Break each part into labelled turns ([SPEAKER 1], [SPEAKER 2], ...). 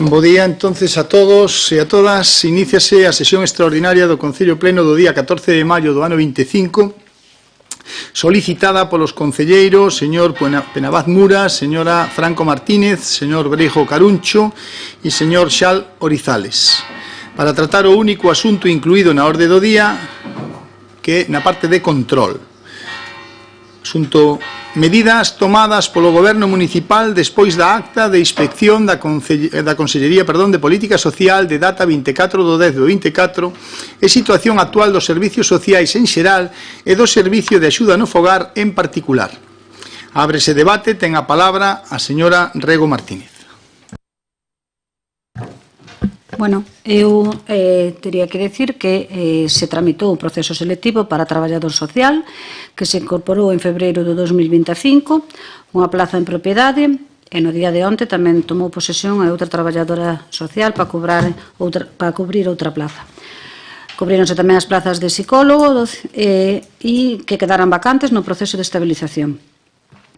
[SPEAKER 1] Bo día, entonces, a todos e a todas. Iníciase a sesión extraordinaria do Concello Pleno do día 14 de maio do ano 25, solicitada polos concelleiros señor Penabaz Mura, señora Franco Martínez, señor Brejo Caruncho e señor Xal Orizales, para tratar o único asunto incluído na orde do día, que é na parte de control. Asunto: medidas tomadas polo Goberno Municipal despois da acta de inspección da Consellería de Política Social de data 24 do 10 do 24 e situación actual dos servicios sociais en xeral e do servicio de axuda no fogar en particular. Ábrese debate, ten a palabra a señora Rego Martínez.
[SPEAKER 2] Bueno, eu teria que decir que se tramitou o proceso selectivo para traballador social que se incorporou en febreiro do 2025, unha plaza en propiedade, e no día de onte tamén tomou posesión a outra traballadora social para cubrir outra plaza. Cubríronse tamén as plazas de psicólogo e que quedaran vacantes no proceso de estabilización.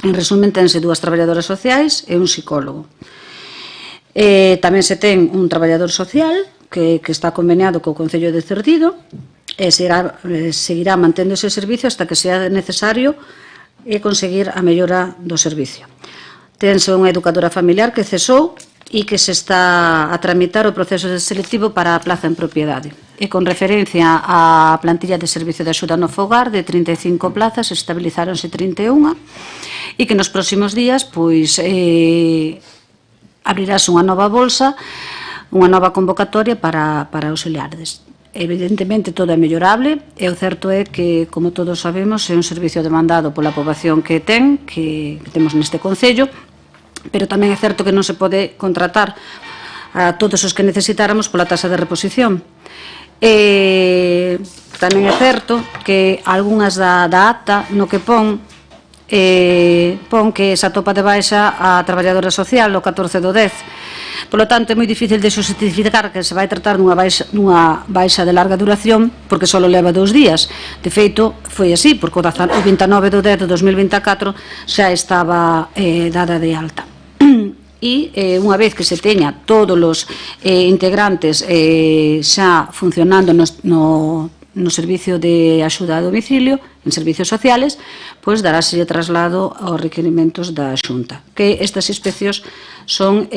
[SPEAKER 2] En resumen, tense dúas traballadoras sociais e un psicólogo. Tamén se ten un traballador social que está conveniado co Concello de Cerdido e seguirá mantendo ese servicio hasta que sea necesario conseguir a mellora do servicio. Tense unha educadora familiar que cesou e que se está a tramitar o proceso selectivo para a plaza en propiedade. E con referencia á plantilla de servicio de axuda no fogar, de 35 plazas, estabilizáronse 31 e que nos próximos días, pois, abrirás unha nova bolsa, unha nova convocatoria para auxiliares. Evidentemente, todo é mellorable, e o certo é que, como todos sabemos, é un servicio demandado pola poboación que temos neste Concello, pero tamén é certo que non se pode contratar a todos os que necesitáramos pola tasa de reposición. Tamén é certo que algunhas da acta no que pon que se atopa de baixa a traballadora social o 14 do 10. Polo tanto, é moi difícil de justificar que se vai tratar dunha baixa de larga duración porque só leva 2 días. De feito, foi así, porque o 29 do 10 do 2024 xa estaba dada de alta. E unha vez que se teña todos os integrantes xa funcionando no servicio de axuda a domicilio, en servicios sociales, pois daráselle traslado aos requerimentos da Xunta. Que estas inspeccións son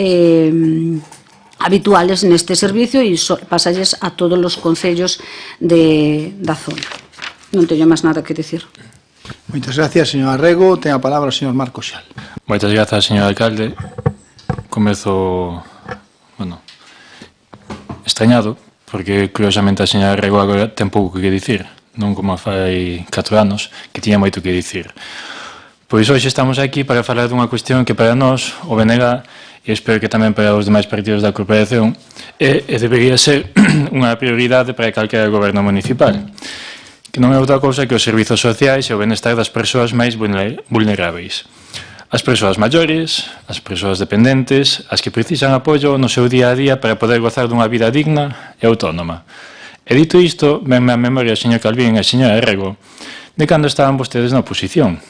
[SPEAKER 2] habituales neste servicio e pasalles a todos os concellos da zona. Non teño máis nada que dicir.
[SPEAKER 1] Moitas gracias, señora Rego. Ten a palabra o señor Marco Xal.
[SPEAKER 3] Moitas grazas, señor alcalde. Comezo, extrañado, porque, curiosamente, a señora Rego agora ten pouco que dicir, non como fai 4 anos, que tiña moito que dicir. Pois hoxe estamos aquí para falar dunha cuestión que para nós, o BNG, e espero que tamén para os demais partidos da corporación, debería ser unha prioridade para calquera goberno municipal, que non é outra cousa que os servizos sociais e o benestar das persoas máis vulneráveis. As persoas maiores, as persoas dependentes, as que precisan apoio no seu día a día para poder gozar dunha vida digna e autónoma. E dito isto, venme a memoria o señor Calvín e a señora Rego de cando estaban vostedes na oposición.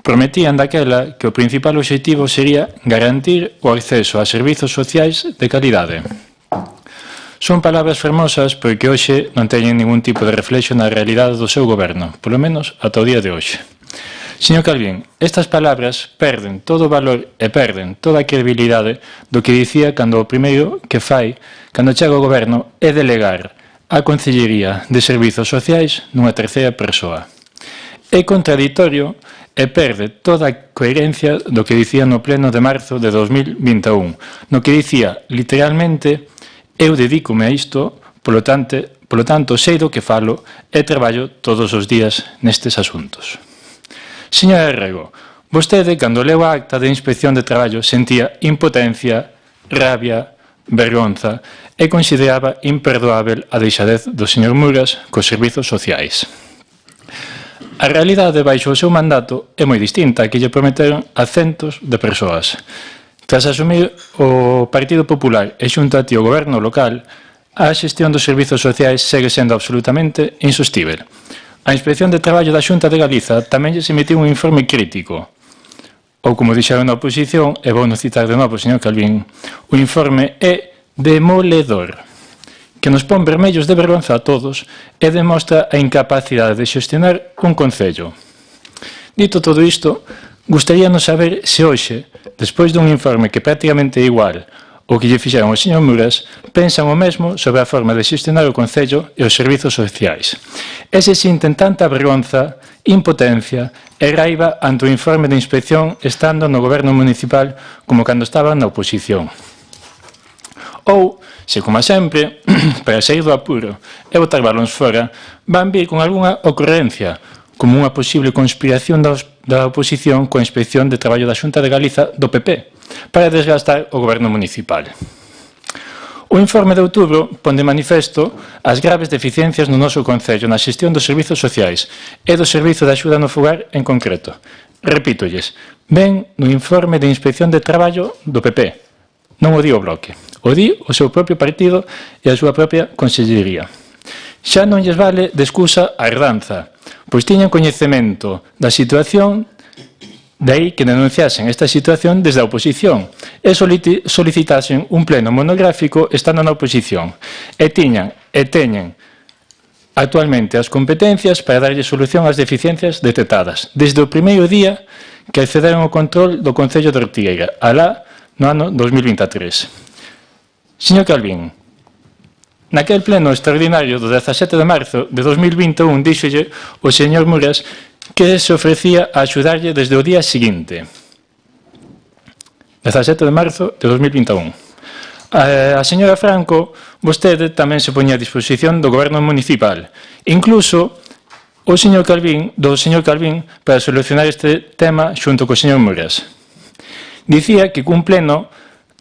[SPEAKER 3] Prometían daquela que o principal obxectivo sería garantir o acceso a servizos sociais de calidade. Son palabras fermosas porque hoxe non teñen ningún tipo de reflexo na realidade do seu goberno, polo menos ata o día de hoxe. Señor Calvín, estas palabras perden todo o valor e perden toda a credibilidade do que dicía cando o primeiro que fai, cando chega ao goberno, é delegar a Concellería de Servizos Sociais nunha terceira persoa. É contradictorio e perde toda a coherencia do que dicía no pleno de marzo de 2021, no que dicía, literalmente, eu dedícome a isto, polo tanto, sei do que falo e traballo todos os días nestes asuntos. Señora Rego, vostede, cando leu a acta de inspección de traballo, sentía impotencia, rabia, vergonza e consideraba imperdoável a deixadez do señor Muras cos servizos sociais. A realidade baixo o seu mandato é moi distinta a que lle prometeron a centos de persoas. Tras asumir o Partido Popular e xunto a ti o goberno local, a xestión dos servizos sociais segue sendo absolutamente insostível. A Inspección de Traballo da Xunta de Galiza tamén lles emitiu un informe crítico. Ou como dixeron na oposición, e vou citar de novo o señor Calvín, o informe é demoledor, que nos pon vermellos de vergonza a todos e demostra a incapacidade de xestionar un concello. Dito todo isto, gustaríanos saber se hoxe, despois dun informe que prácticamente é igual o que lle fixeron ao señor Muras, pensan o mesmo sobre a forma de xestionar o concello e os servizos sociais. E se sinten tanta vergonza, impotencia e raiva ante o informe de inspección estando no goberno municipal como cando estaban na oposición. Ou, se como sempre, para sair do apuro e botar balóns fora, van vir con algunha ocurrencia, como unha posible conspiración da oposición coa inspección de traballo da Xunta de Galiza do PP, para desgastar o goberno municipal. O informe de outubro pon de manifesto as graves deficiencias no noso concello na xestión dos servizos sociais e do servizo de axuda no fogar en concreto. Repítolles, ven no informe de inspección de traballo do PP. Non o di o Bloque, o di o seu propio partido e a súa propia consellería. Xa non lles vale de excusa a herdanza, pois tiñan coñecemento da situación. De aí que denunciasen esta situación desde a oposición e solicitasen un pleno monográfico estando na oposición e teñen actualmente as competencias para darlle solución ás deficiencias detectadas desde o primeiro día que accederon ao control do Concello de Ortigueira, alá no ano 2023. Señor Calvín, naquel pleno extraordinario do 17 de marzo de 2021 díxolle o señor Muras que se ofrecía a axudarlle desde o día seguinte. 17 de marzo de 2021. A señora Franco, vostede tamén se poñía a disposición do goberno municipal. Incluso do señor Calvín para solucionar este tema xunto co señor Muras. Dicía que cun pleno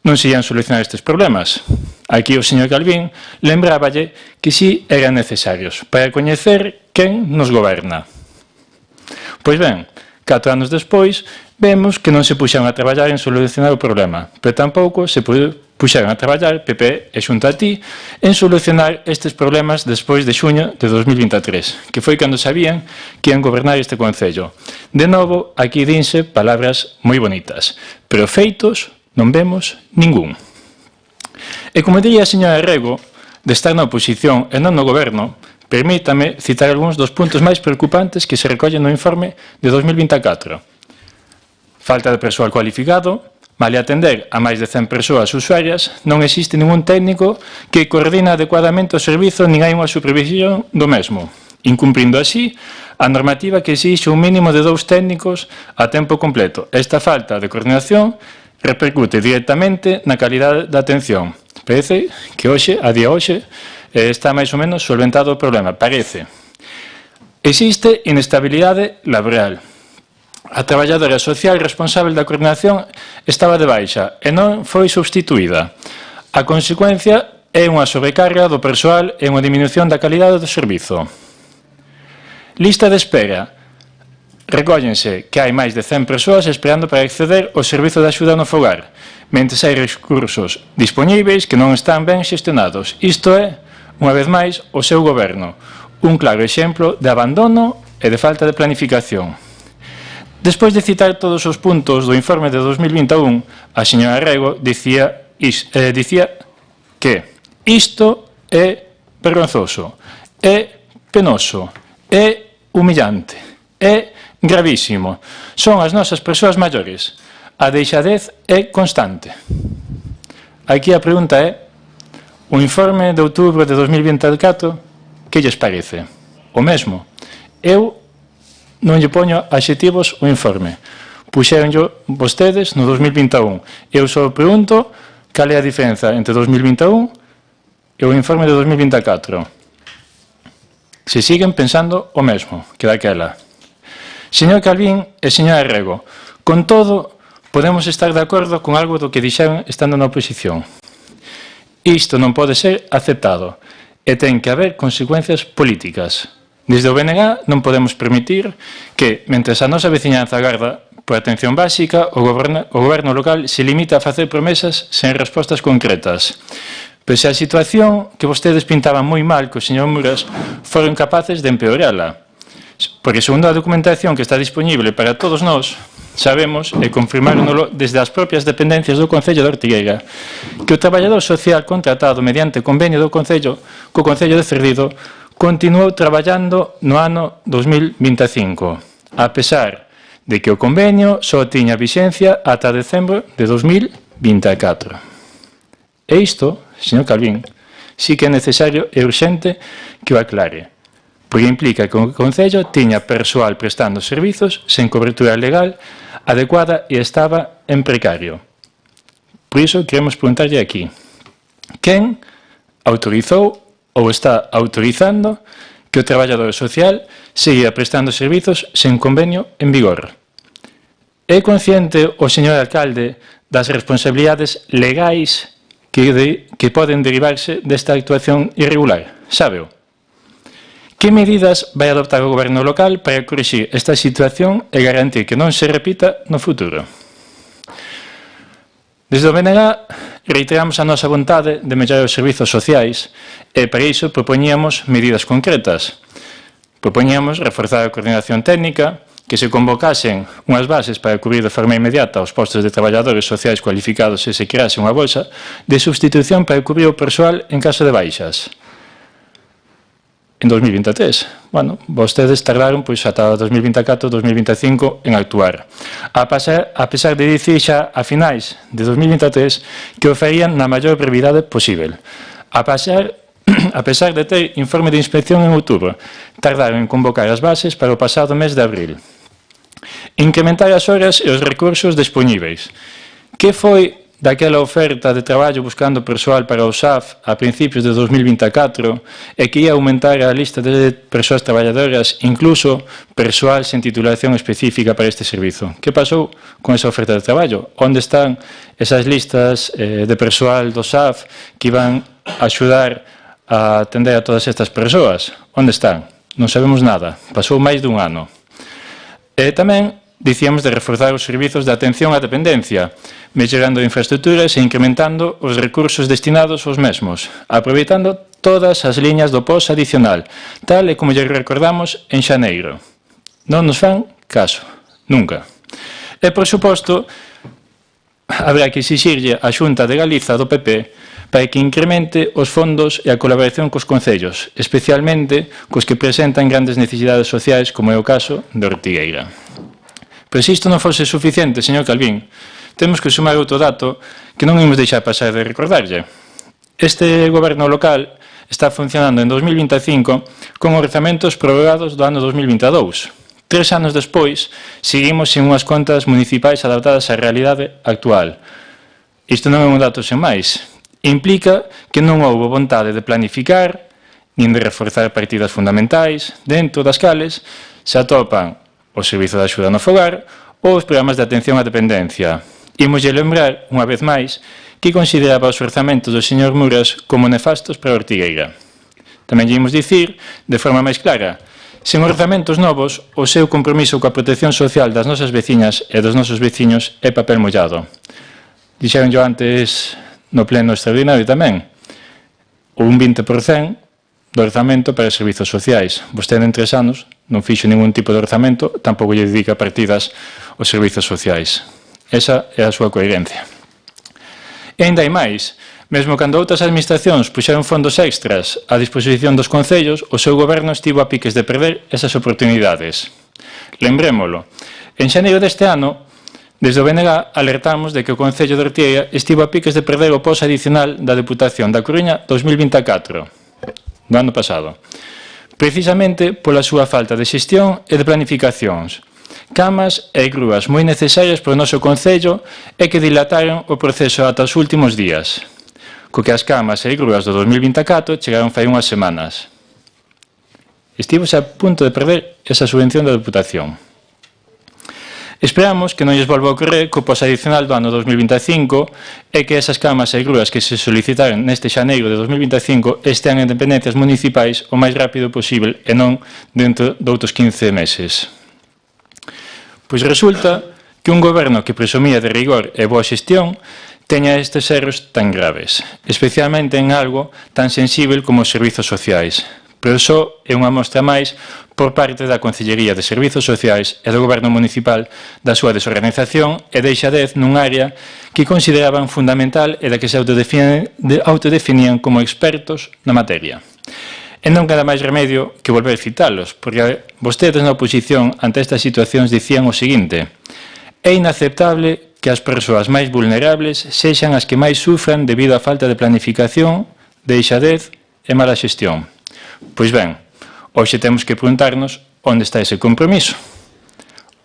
[SPEAKER 3] non se ian solucionar estes problemas. Aquí o señor Calvín lembráballe que sí eran necesarios para coñecer quen nos goberna. Pois ben, 4 anos despois, vemos que non se puxeron a traballar en solucionar o problema, pero tampouco se puxeron a traballar, PP e xunto a ti, en solucionar estes problemas despois de xuño de 2023, que foi cando sabían que ian gobernar este concello. De novo, aquí dinse palabras moi bonitas, pero feitos non vemos ningún. E como diría a señora Rego, de estar na oposición e non no goberno, permítame citar algúns dos puntos máis preocupantes que se recollen no informe de 2024. Falta de persoal cualificado, male atender a máis de 100 persoas usuarias, non existe ningún técnico que coordina adecuadamente o servizo nin hai unha supervisión do mesmo, incumprindo así a normativa que exixe un mínimo de 2 técnicos a tempo completo. Esta falta de coordinación repercute directamente na calidade da atención. Parece que hoxe, a día hoxe, está máis ou menos solventado o problema, parece. Existe inestabilidade laboral. A traballadora social responsável da coordinación estaba de baixa e non foi substituída. A consecuencia é unha sobrecarga do persoal e unha diminución da calidade do servizo. Lista de espera. Recóllense que hai máis de 100 persoas esperando para acceder ao servizo de axuda no fogar, mentres hai recursos dispoñíveis que non están ben xestionados. Isto é, unha vez máis, o seu goberno. Un claro exemplo de abandono e de falta de planificación. Despois de citar todos os puntos do informe de 2021, a señora Rego dicía que isto é vergonzoso, é penoso, é humillante, é gravísimo. Son as nosas persoas maiores. A deixadez é constante. Aquí a pregunta é: o informe de outubro de 2024, que lles parece? O mesmo. Eu non lle poño adxetivos o informe. Puxéronllo vostedes no 2021. Eu só pregunto cal é a diferenza entre 2021 e o informe de 2024. Se siguen pensando o mesmo que daquela. Señor Calvín e señora Rego, con todo, podemos estar de acordo con algo do que dixeron estando na oposición. Isto non pode ser aceptado e ten que haber consecuencias políticas. Desde o BNG non podemos permitir que, mentres a nosa veciñanza agarda por atención básica, o goberno local se limita a facer promesas sen respostas concretas. Pese a situación que vostedes pintaban moi mal que o señor Muras foron capaces de empeorala. Porque, segundo a documentación que está disponible para todos nós, Sabemos, e confirmáronolo desde as propias dependencias do Concello de Ortigueira, que o traballador social contratado mediante convenio do Concello co Concello de Cerdido continuou traballando no ano 2025, a pesar de que o convenio só tiña vixencia ata decembro de 2024. E isto, señor Calvín, sí que é necesario e urxente que o aclare, porque implica que o Concello tiña persoal prestando servizos sen cobertura legal adecuada e estaba en precario. Por iso queremos preguntarlle aquí, quen autorizou ou está autorizando que o traballador social seguía prestando servizos sen convenio en vigor? É consciente o señor alcalde das responsabilidades legais que poden derivarse desta actuación irregular? Sábeo? Que medidas vai adoptar o goberno local para corrixir esta situación e garantir que non se repita no futuro? Desde o BNG reiteramos a nosa vontade de mellorar os servizos sociais e para iso propoñíamos medidas concretas. Propoñíamos reforzar a coordinación técnica, que se convocasen unhas bases para cubrir de forma inmediata os postos de traballadores sociais cualificados e se crease unha bolsa de substitución para cubrir o persoal en caso de baixas. En 2023. Bueno, vostedes tardaron pois ata 2024-2025 en actuar. A pesar de dicir xa a finais de 2023 que o farían na maior brevidade posible. A pesar de ter informe de inspección en outubro, tardaron en convocar as bases para o pasado mes de abril. Incrementar as horas e os recursos dispoñíveis. Que foi daquela oferta de traballo buscando persoal para o SAF a principios de 2024 e que ia aumentar a lista de persoas traballadoras, incluso persoal sen titulación específica para este servizo? Que pasou con esa oferta de traballo? Onde están esas listas de persoal do SAF que iban a axudar a atender a todas estas persoas? Onde están? Non sabemos nada. Pasou máis dun ano. E tamén dicíamos de reforzar os servizos de atención á dependencia, mellorando infraestruturas e incrementando os recursos destinados aos mesmos, aproveitando todas as liñas do POS adicional, tal e como lle recordamos en xaneiro. Non nos fan caso, nunca. E, por suposto, habrá que exixirlle á Xunta de Galiza do PP para que incremente os fondos e a colaboración cos concellos, especialmente cos que presentan grandes necesidades sociais, como é o caso de Ortigueira. Pero se isto non fose suficiente, señor Calvín, temos que sumar outro dato que non imos deixar pasar de recordarlle. Este goberno local está funcionando en 2025 con orzamentos prorrogados do ano 2022. 3 anos despois, seguimos sen unhas contas municipais adaptadas á realidade actual. Isto non é un dato sen máis. Implica que non houbo vontade de planificar, nin de reforzar partidas fundamentais, dentro das cales se atopan o Servizo de Axuda no Fogar ou os programas de atención á dependencia. Imoslle lembrar, unha vez máis, que consideraba os orzamentos do señor Muras como nefastos para Ortigueira. Tamén lle imos dicir, de forma máis clara, sen orzamentos novos, o seu compromiso coa protección social das nosas veciñas e dos nosos veciños é papel mollado. Dixeron yo antes no pleno extraordinario tamén, un 20% do orzamento para servizos sociais. Vostede en 3 anos non fixo ningún tipo de orzamento, tampouco lle dedica partidas aos servizos sociais. Esa é a súa coherencia. E ainda hai máis. Mesmo cando outras administracións puxeron fondos extras á disposición dos concellos, o seu goberno estivo a piques de perder esas oportunidades. Lembrémolo. En xaneiro deste ano, desde o BNG alertamos de que o Concello de Ortigueira estivo a piques de perder o POS adicional da Deputación da Coruña 2024, do ano pasado. Precisamente pola súa falta de xestión e de planificacións. Camas e grúas moi necesarias para o noso Concello e que dilataron o proceso ata os últimos días, co que as camas e grúas do 2024 chegaron fai unhas semanas. Estivose a punto de perder esa subvención da Deputación. Esperamos que non lles volva a ocorrer co POS adicional do ano 2025 e que esas camas e grúas que se solicitaron neste xaneiro de 2025 estean en dependencias municipais o máis rápido posible e non dentro de outros 15 meses. Pois resulta que un goberno que presumía de rigor e boa xestión teña estes erros tan graves, especialmente en algo tan sensível como os servizos sociais. Pero só é unha mostra máis por parte da Concellería de Servizos Sociais e do Goberno Municipal da súa desorganización e deixadez nun área que consideraban fundamental e da que se autodefinían como expertos na materia. E non queda máis remedio que volver citalos, porque vostedes na oposición ante estas situacións dicían o seguinte: é inaceptable que as persoas máis vulnerables sexan as que máis sufran debido á falta de planificación, deixadez e mala xestión. Pois ben, hoxe temos que preguntarnos onde está ese compromiso.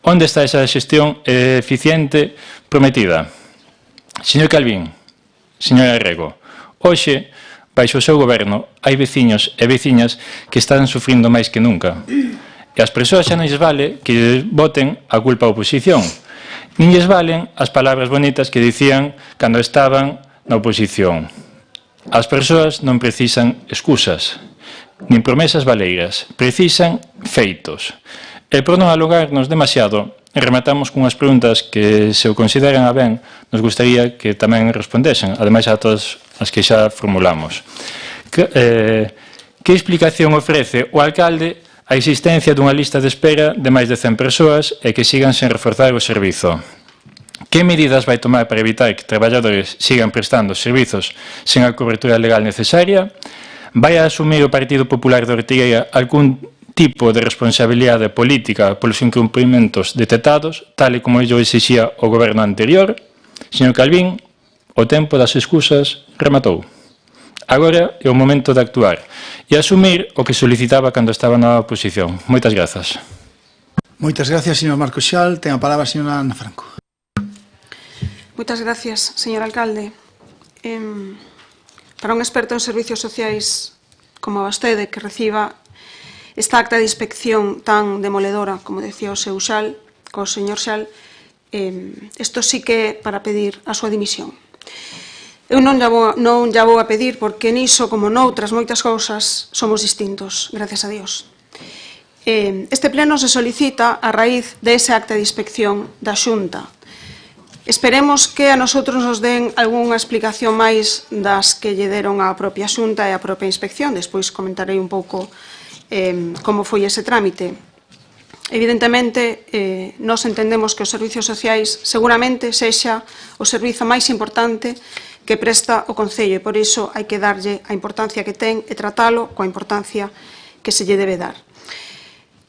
[SPEAKER 3] Onde está esa xestión eficiente prometida? Señor Calvín, señora Rego, hoxe, baixo o seu goberno, hai veciños e veciñas que están sufrindo máis que nunca. E as persoas xa non lles vale que boten a culpa á oposición. Nin lles valen as palabras bonitas que dicían cando estaban na oposición. As persoas non precisan excusas, nin promesas valeiras, precisan feitos. E por non alongarnos demasiado, rematamos cunhas preguntas que, se o consideran a ben, nos gustaría que tamén respondesen, ademais a todas as que xa formulamos. Que explicación ofrece o alcalde a existencia dunha lista de espera de máis de 100 persoas e que sigan sen reforzar o servizo? Que medidas vai tomar para evitar que traballadores sigan prestando servizos sen a cobertura legal necesaria? Vai a asumir o Partido Popular de Ortigueira algún tipo de responsabilidade política polos incumprimentos detectados, tal e como ello exixía o goberno anterior? Señor Calvín, o tempo das excusas rematou. Agora é o momento de actuar e asumir o que solicitaba cando estaba na oposición. Moitas grazas.
[SPEAKER 1] Moitas gracias, señor Marcos Xal. Ten a palabra a señora Ana Franco.
[SPEAKER 4] Moitas gracias, señor alcalde. Para un experto en servicios sociais como vostede, que reciba esta acta de inspección tan demoledora, como decía o seu Xal, co señor Xal, isto sí que é para pedir a súa dimisión. Eu non lla vou a pedir porque niso, como noutras moitas cousas, somos distintos, gracias a Dios. Este pleno se solicita a raíz de ese acta de inspección da Xunta. Esperemos que a nosotros nos den algunha explicación máis das que lle deron á propia Xunta e á propia inspección. Despois comentarei un pouco como foi ese trámite. Evidentemente, nós entendemos que os servicios sociais seguramente sexa o servizo máis importante que presta o Concello e por iso hai que darlle a importancia que ten e tratalo coa importancia que se lle debe dar.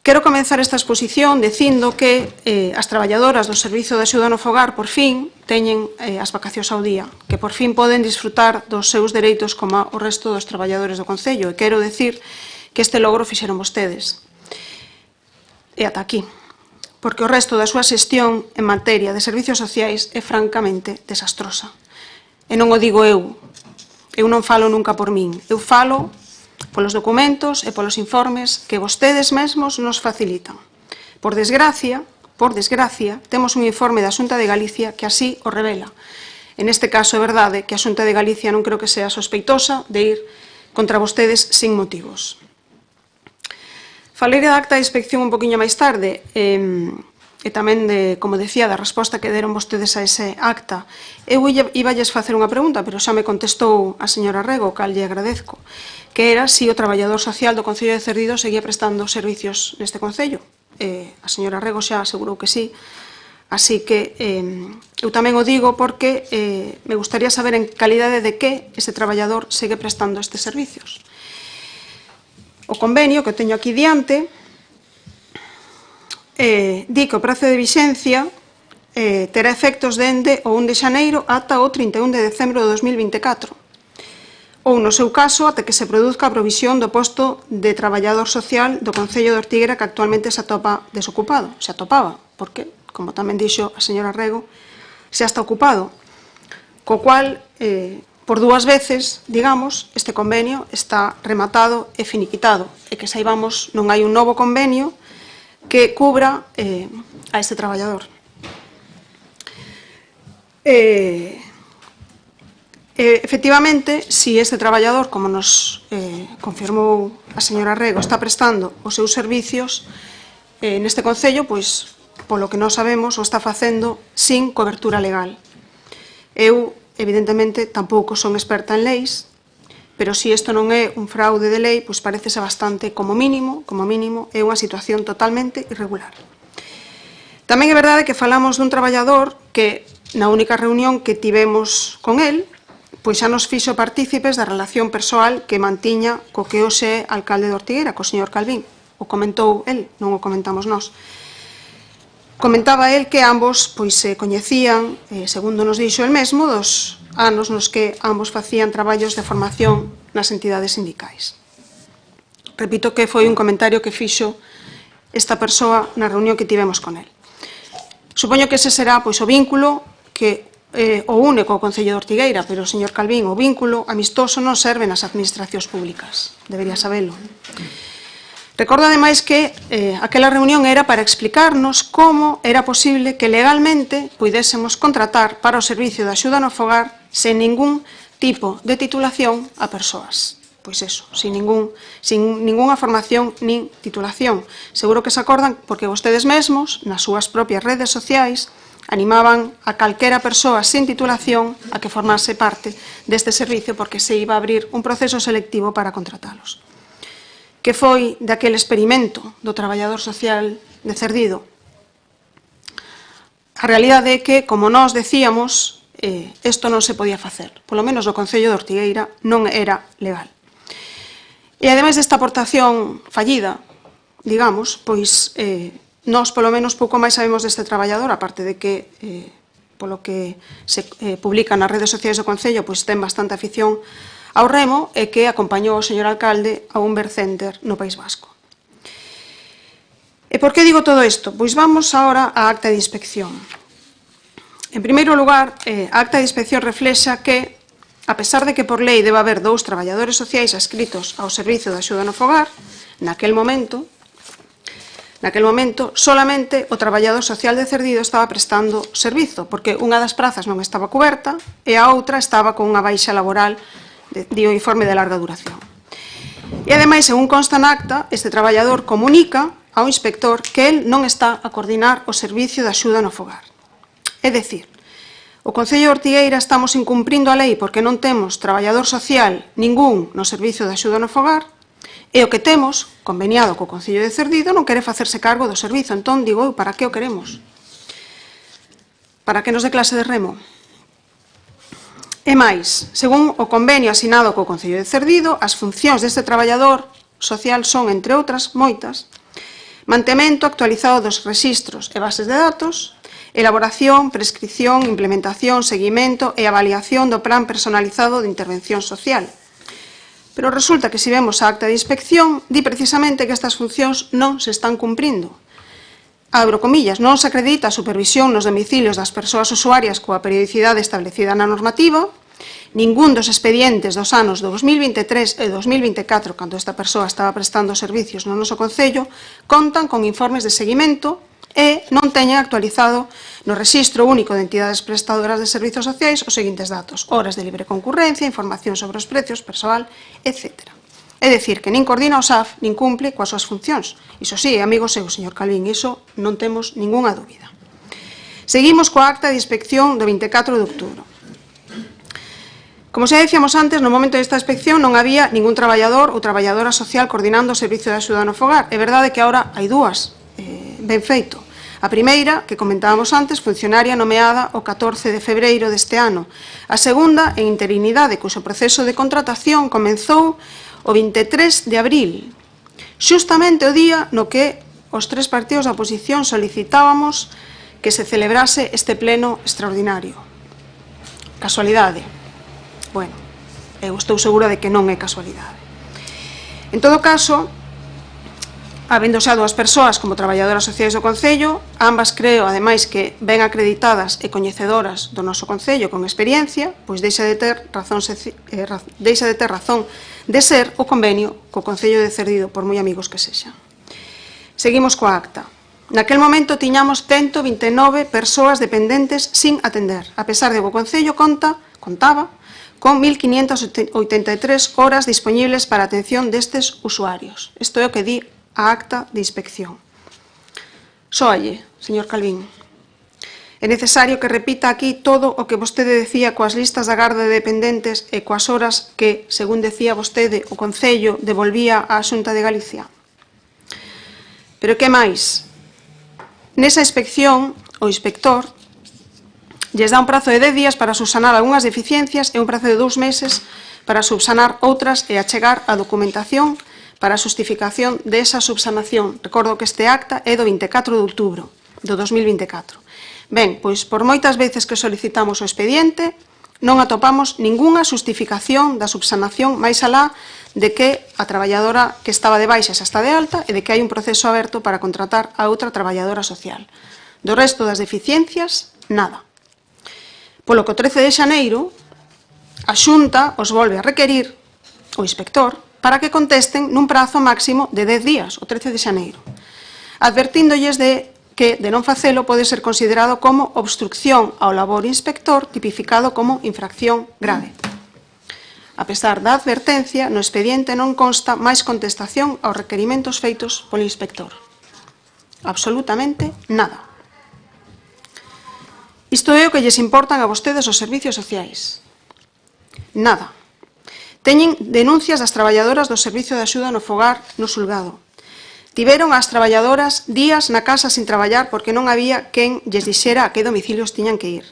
[SPEAKER 4] Quero comenzar esta exposición dicindo que as traballadoras do Servizo de Axuda no Fogar por fin teñen as vacacións ao día, que por fin poden disfrutar dos seus dereitos como o resto dos traballadores do Concello. E quero decir que este logro fixeron vostedes. E ata aquí. Porque o resto da súa xestión en materia de servicios sociais é francamente desastrosa. E non o digo eu. Eu non falo nunca por min. Eu falo polos documentos e polos informes que vostedes mesmos nos facilitan. Por desgracia, temos un informe da Xunta de Galicia que así o revela. En este caso é verdade que a Xunta de Galicia non creo que sea sospeitosa de ir contra vostedes sin motivos. Falei da acta de inspección un poquinho máis tarde e tamén, como decía, da resposta que deron vostedes a ese acta. Eu íballes facer unha pregunta, pero xa me contestou a señora Rego, cal lle agradezco, que era se o traballador social do Concello de Cerdido seguía prestando servicios neste Concello. A señora Rego xa asegurou que sí, así que eu tamén o digo porque me gustaría saber en calidade de que ese traballador segue prestando estes servicios. O convenio que teño aquí diante di que o prazo de vixencia terá efectos dende o 1 de xaneiro ata o 31 de decembro de 2024. Ou, no seu caso, até que se produzca a provisión do posto de traballador social do Concello de Ortigueira que actualmente se atopa desocupado. Se atopaba, porque, como tamén dixo a señora Rego, xa está ocupado. Co cual, por dúas veces, digamos, este convenio está rematado e finiquitado. E que saibamos, non hai un novo convenio que cubra a este traballador. Efectivamente, si este traballador, como nos confirmou a señora Rego, está prestando os seus servicios neste Concello, pois, polo que nós sabemos, o está facendo sin cobertura legal. Eu, evidentemente, tampouco son experta en leis, pero se isto non é un fraude de lei, pois parecese bastante, como mínimo, é unha situación totalmente irregular. Tamén é verdade que falamos dun traballador que, na única reunión que tivemos con el, pois xa nos fixo partícipes da relación persoal que mantiña co que hoxe é alcalde de Ortigueira, co señor Calvín. O comentou el, non o comentamos nós. Comentaba el que ambos pois se coñecían, segundo nos dixo el mesmo, dos anos nos que ambos facían traballos de formación nas entidades sindicais. Repito que foi un comentario que fixo esta persoa na reunión que tivemos con el. Supoño que ese será pois o vínculo que o une co Concello de Ortigueira, pero, señor Calvín, o vínculo amistoso non serve nas administracións públicas. Debería sabelo. Recordo, ademais, que aquela reunión era para explicarnos como era posible que legalmente puidésemos contratar para o servicio de axuda no fogar sen ningún tipo de titulación a persoas. Pois eso, sin ningunha formación nin titulación. Seguro que se acordan porque vostedes mesmos, nas súas propias redes sociais, animaban a calquera persoa sin titulación a que formase parte deste servicio porque se iba a abrir un proceso selectivo para contratalos. Que foi daquele experimento do traballador social de Cerdido. A realidade é que, como nós decíamos, isto non se podía facer. Polo menos no Concello de Ortigueira non era legal. E, ademais desta aportación fallida, digamos, pois nós, polo menos, pouco máis sabemos deste traballador, aparte de que, polo que se publica nas redes sociais do Concello, pois ten bastante afición ao remo e que acompañou o señor alcalde a un Vercenter no País Vasco. E por que digo todo isto? Pois vamos agora á acta de inspección. En primeiro lugar, a acta de inspección reflexa que, a pesar de que por lei debe haber 2 traballadores sociais adscritos ao servizo de axuda no fogar, naquel momento, solamente o traballador social de Cerdido estaba prestando servizo, porque unha das prazas non estaba coberta e a outra estaba con unha baixa laboral de un informe de larga duración. E, ademais, según consta na acta, este traballador comunica ao inspector que el non está a coordinar o servicio de axuda no fogar. É dicir, o Concello de Ortigueira estamos incumprindo a lei porque non temos traballador social ningún no servicio de axuda no fogar e o que temos, conveniado co Concello de Cerdido, non quere facerse cargo do servizo. Entón, digo, para que o queremos? Para que nos dé clase de remo? E máis, según o convenio asinado co Concello de Cerdido, as funcións deste traballador social son, entre outras moitas, mantemento actualizado dos rexistros e bases de datos, elaboración, prescripción, implementación, seguimento e avaliación do plan personalizado de intervención social. Pero resulta que, se vemos a acta de inspección, di precisamente que estas funcións non se están cumprindo. Abro comillas, non se acredita a supervisión nos domicilios das persoas usuarias coa periodicidade establecida na normativa, ningún dos expedientes dos anos 2023 e 2024, cando esta persoa estaba prestando servicios no noso Concello, contan con informes de seguimento e non teñen actualizado no Rexistro Único de Entidades Prestadoras de Servizos Sociais os seguintes datos: horas de libre concurrencia, información sobre os precios, persoal, etc. É dicir, que nin coordina o SAF, nin cumple coas súas funcións. Iso sí, amigo seu, señor Calvín, iso non temos ningunha dúbida. Seguimos coa acta de inspección do 24 de outubro. Como xa dicíamos antes, no momento desta inspección non había ningún traballador ou traballadora social coordinando o servicio de axuda no fogar. É verdade que agora hai dúas, ben feito. A primeira, que comentábamos antes, funcionaria nomeada o 14 de febreiro deste ano. A segunda, en interinidade, cuxo proceso de contratación comenzou o 23 de abril, xustamente o día no que os 3 partidos da oposición solicitábamos que se celebrase este pleno extraordinario. Casualidade? Bueno, eu estou segura de que non é casualidade. En todo caso, habendo xa 2 persoas como traballadoras sociais do Concello, ambas creo, ademais, que ben acreditadas e coñecedoras do noso Concello con experiencia, pois deixa de ter razón de ser o convenio co Concello de Cerdido, por moi amigos que sexan. Seguimos coa acta. Naquel momento tiñamos 129 persoas dependentes sin atender, a pesar de que o Concello contaba con 1.583 horas disponibles para a atención destes usuarios. Isto é o que di a acta de inspección. Sóalle, señor Calvín. É necesario que repita aquí todo o que vostede decía coas listas da garda de dependentes e coas horas que, según decía vostede, o Concello devolvía á Xunta de Galicia. Pero que máis? Nesa inspección, o inspector lles dá un prazo de 10 días para subsanar algunhas deficiencias e un prazo de 2 meses para subsanar outras e achegar a documentación para a justificación desa subsanación. Recordo que este acta é do 24 de outubro do 2024. Ben, pois por moitas veces que solicitamos o expediente non atopamos ningunha justificación da subsanación máis alá de que a traballadora que estaba de baixa xa está de alta e de que hai un proceso aberto para contratar a outra traballadora social. Do resto das deficiencias, nada. Polo que o 13 de xaneiro, a Xunta os volve a requerir, o inspector, para que contesten nun prazo máximo de 10 días, o 13 de xaneiro, advertíndolles de que, de non facelo, pode ser considerado como obstrucción ao labor inspector, tipificado como infracción grave. A pesar da advertencia, no expediente non consta máis contestación aos requerimentos feitos polo inspector. Absolutamente nada. Isto é o que lles importan a vostedes os servicios sociais. Nada. Teñen denuncias das traballadoras do Servicio de Axuda no Fogar no xulgado. Tiveron as traballadoras días na casa sin traballar porque non había quen lles dixera a que domicilios tiñan que ir.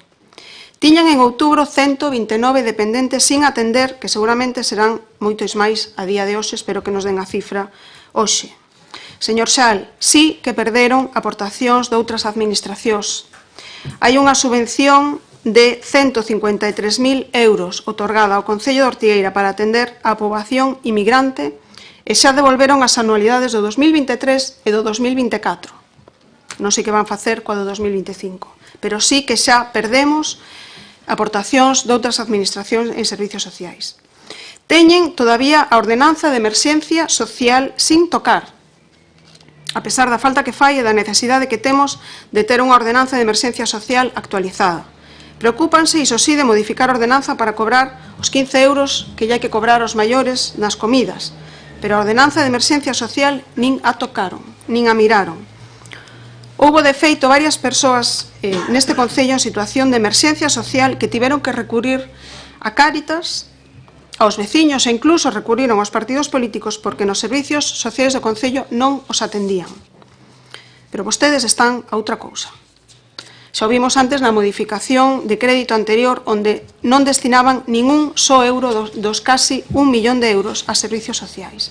[SPEAKER 4] Tiñan en outubro 129 dependentes sin atender, que seguramente serán moitos máis a día de hoxe, espero que nos den a cifra hoxe. Señor Xal, sí que perderon aportacións de outras administracións. Hai unha subvención de 153.000 euros otorgada ao Concello de Ortigueira para atender a poboación inmigrante e xa devolveron as anualidades do 2023 e do 2024. Non sei que van facer coa do 2025, pero sí que xa perdemos aportacións de outras administracións en servicios sociais. Teñen todavía a ordenanza de emerxencia social sin tocar, a pesar da falta que fai e da necesidade que temos de ter unha ordenanza de emerxencia social actualizada. Preocúpanse, iso sí, de modificar a ordenanza para cobrar os 15 euros que lle hai que cobrar aos maiores nas comidas, pero a ordenanza de emerxencia social nin a tocaron, nin a miraron. Houbo, de feito, varias persoas neste Concello en situación de emerxencia social que tiveron que recurrir a Cáritas, aos veciños e incluso recurriron aos partidos políticos porque nos servicios sociais do Concello non os atendían. Pero vostedes están a outra cousa. Xa o vimos antes na modificación de crédito anterior, onde non destinaban ningún só euro dos casi 1 millón de euros a servicios sociais.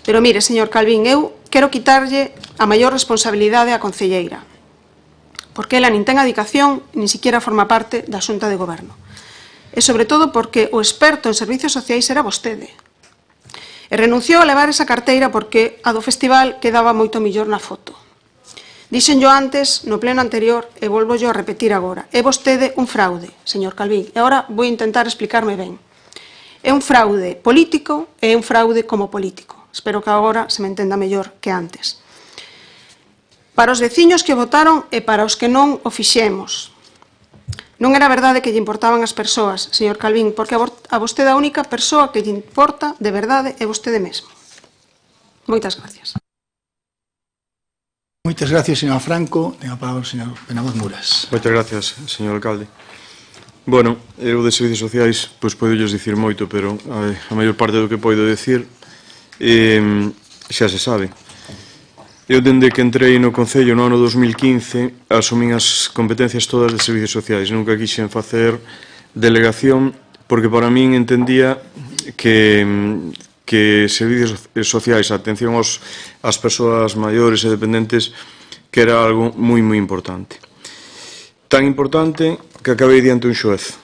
[SPEAKER 4] Pero mire, señor Calvín, eu quero quitarlle a maior responsabilidade á concelleira, porque ela nin ten adicación, nin siquiera forma parte da Xunta de Goberno. E sobre todo porque o experto en servicios sociais era vostede. E renunciou a levar esa carteira porque a do festival quedaba moito mellor na foto. Dixen yo antes, no pleno anterior, e volvo yo a repetir agora, é vostede un fraude, señor Calvín, e agora vou intentar explicarme ben. É un fraude político e é un fraude como político. Espero que agora se me entenda mellor que antes. Para os veciños que votaron e para os que non o fixemos. Non era verdade que lle importaban as persoas, señor Calvín, porque a vostede a única persoa que lle importa de verdade é vostede mesmo. Moitas gracias.
[SPEAKER 1] Moitas gracias, señor Franco. Ten a palabra o señor Penabot Muras.
[SPEAKER 5] Moitas gracias, señor alcalde. Bueno, eu de servicios sociais, pois podo dicir moito, pero a maior parte do que podo dicir xa se sabe. Eu, dende que entrei no Concello no ano 2015, asumín as competencias todas de servicios sociais. Nunca quixen facer delegación, porque para min entendía que servicios sociais, a atención ás persoas maiores e dependentes, que era algo moi importante. Tan importante que acabei diante un xuez,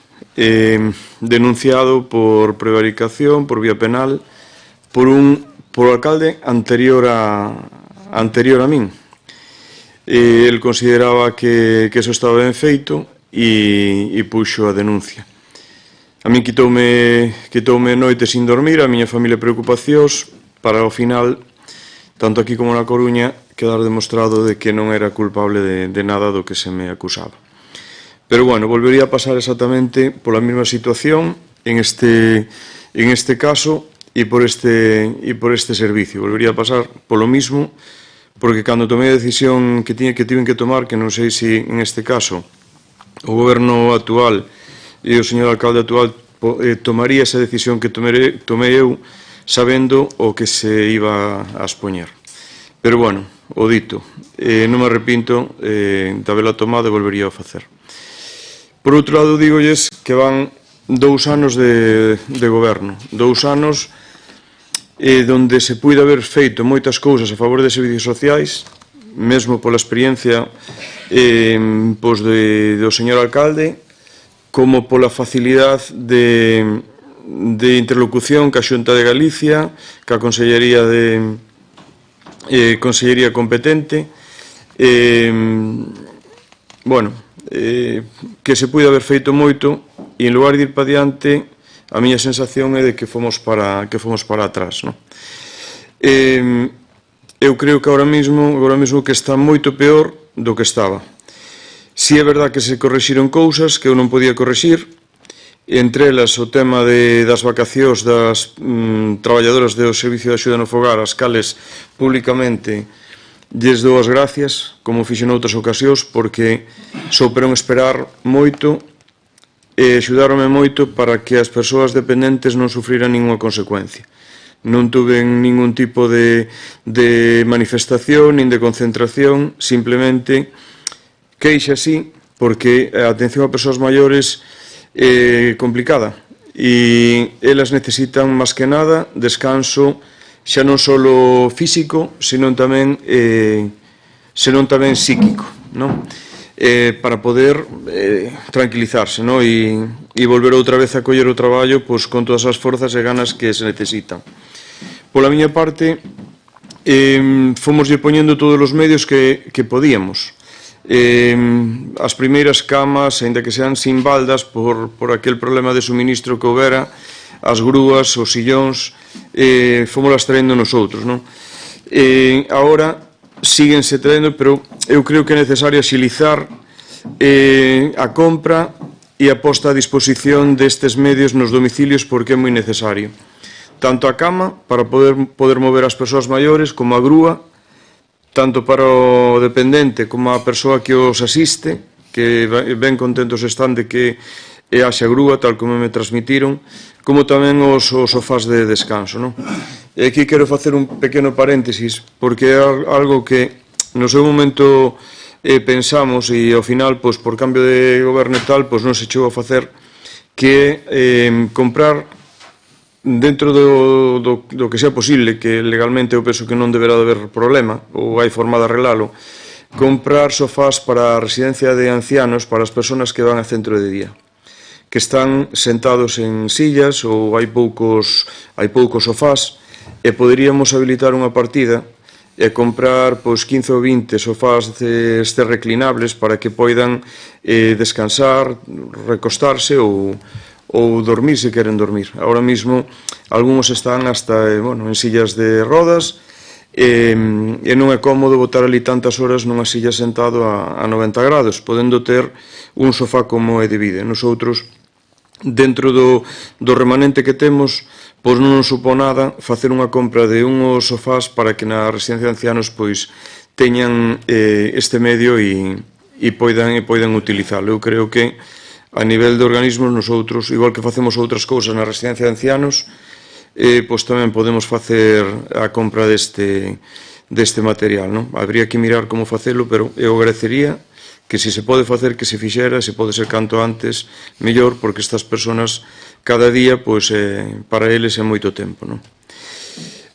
[SPEAKER 5] denunciado por prevaricación, por vía penal, por o alcalde anterior a min. El consideraba que eso estaba ben feito e puxo a denuncia. A min quitoume noites sin dormir, a miña familia preocupacións, para ao final, tanto aquí como na Coruña, quedar demostrado de que non era culpable de nada do que se me acusaba. Pero, bueno, volvería a pasar exactamente pola mesma situación en este caso e por este servicio. Volvería a pasar polo mismo, porque cando tomei a decisión que tiven que tomar, que non sei se en este caso o goberno actual e o señor alcalde actual tomaría esa decisión que tomei eu, sabendo o que se iba a expoñer. Pero, bueno, o dito, non me arrepinto de haberla tomado e volvería a facer. Por outro lado, digolles que van 2 anos de goberno, 2 anos donde se puide haber feito moitas cousas a favor de servicios sociais, mesmo pola experiencia do señor alcalde, como pola facilidade de interlocución ca Xunta de Galicia, ca Consellería competente, que se puide haber feito moito e en lugar de ir para diante a miña sensación é de que fomos para atrás, non? Eu creo que agora mesmo que está moito peor do que estaba. Si é verdad que se correxiron cousas que eu non podía correxir, entre elas o tema das vacacións das traballadoras do Servicio de Axuda no Fogar, as cales públicamente lles dou as gracias, como fixen noutras ocasións, porque souperon esperar moito e axudaronme moito para que as persoas dependentes non sufriran ninguna consecuencia. Non tuven ningún tipo de manifestación, nin de concentración, simplemente queixa sí, porque a atención a persoas maiores é complicada e elas necesitan máis que nada descanso, xa non só físico, senón tamén psíquico, non? Para poder tranquilizarse, non? E volver outra vez a coller o traballo con todas as forzas e ganas que se necesitan. Pola miña parte, fomos poñendo todos os medios que podíamos. As primeiras camas, aínda que sean sin baldas, por aquel problema de suministro que houbera, as grúas, os sillóns, fomos traendo nosotros, non? Agora síguense traendo, pero eu creo que é necesario axilizar a compra e a posta a disposición destes medios nos domicilios, porque é moi necesario. Tanto a cama, para poder mover as persoas maiores, como a grúa, tanto para o dependente como a persoa que os asiste, que ben contentos están de que haxa grúa, tal como me transmitiron, como tamén os sofás de descanso, non? E aquí quero facer un pequeno paréntesis, porque é algo que no seu momento pensamos e ao final, por cambio de goberno e tal, non se chegou a facer, que comprar dentro do que sea posible, que legalmente eu penso que non deberá de haber problema, ou hai forma de arreglalo, comprar sofás para a residencia de ancianos para as persoas que van a centro de día, que están sentados en sillas ou hai poucos sofás, e poderíamos habilitar unha partida e comprar 15 ou 20 sofás destes reclinables para que poidan descansar, recostarse ou dormir se queren dormir. Ahora mismo, algúns están hasta en sillas de rodas e non é cómodo botar ali tantas horas nunha silla sentado a 90 grados, podendo ter un sofá como é debido. Nosotros, dentro do remanente que temos, non nos supón nada facer unha compra de uns sofás para que na residencia de ancianos teñan este medio e poidan utilizarlo. Eu creo que a nivel de organismos, nosotros, igual que facemos outras cousas na residencia de ancianos, tamén podemos facer a compra deste material, non? Habría que mirar como facelo, pero eu agradecería que se pode facer, que se fixera, se pode ser canto antes, mellor, porque estas persoas cada día, para eles é moito tempo, non?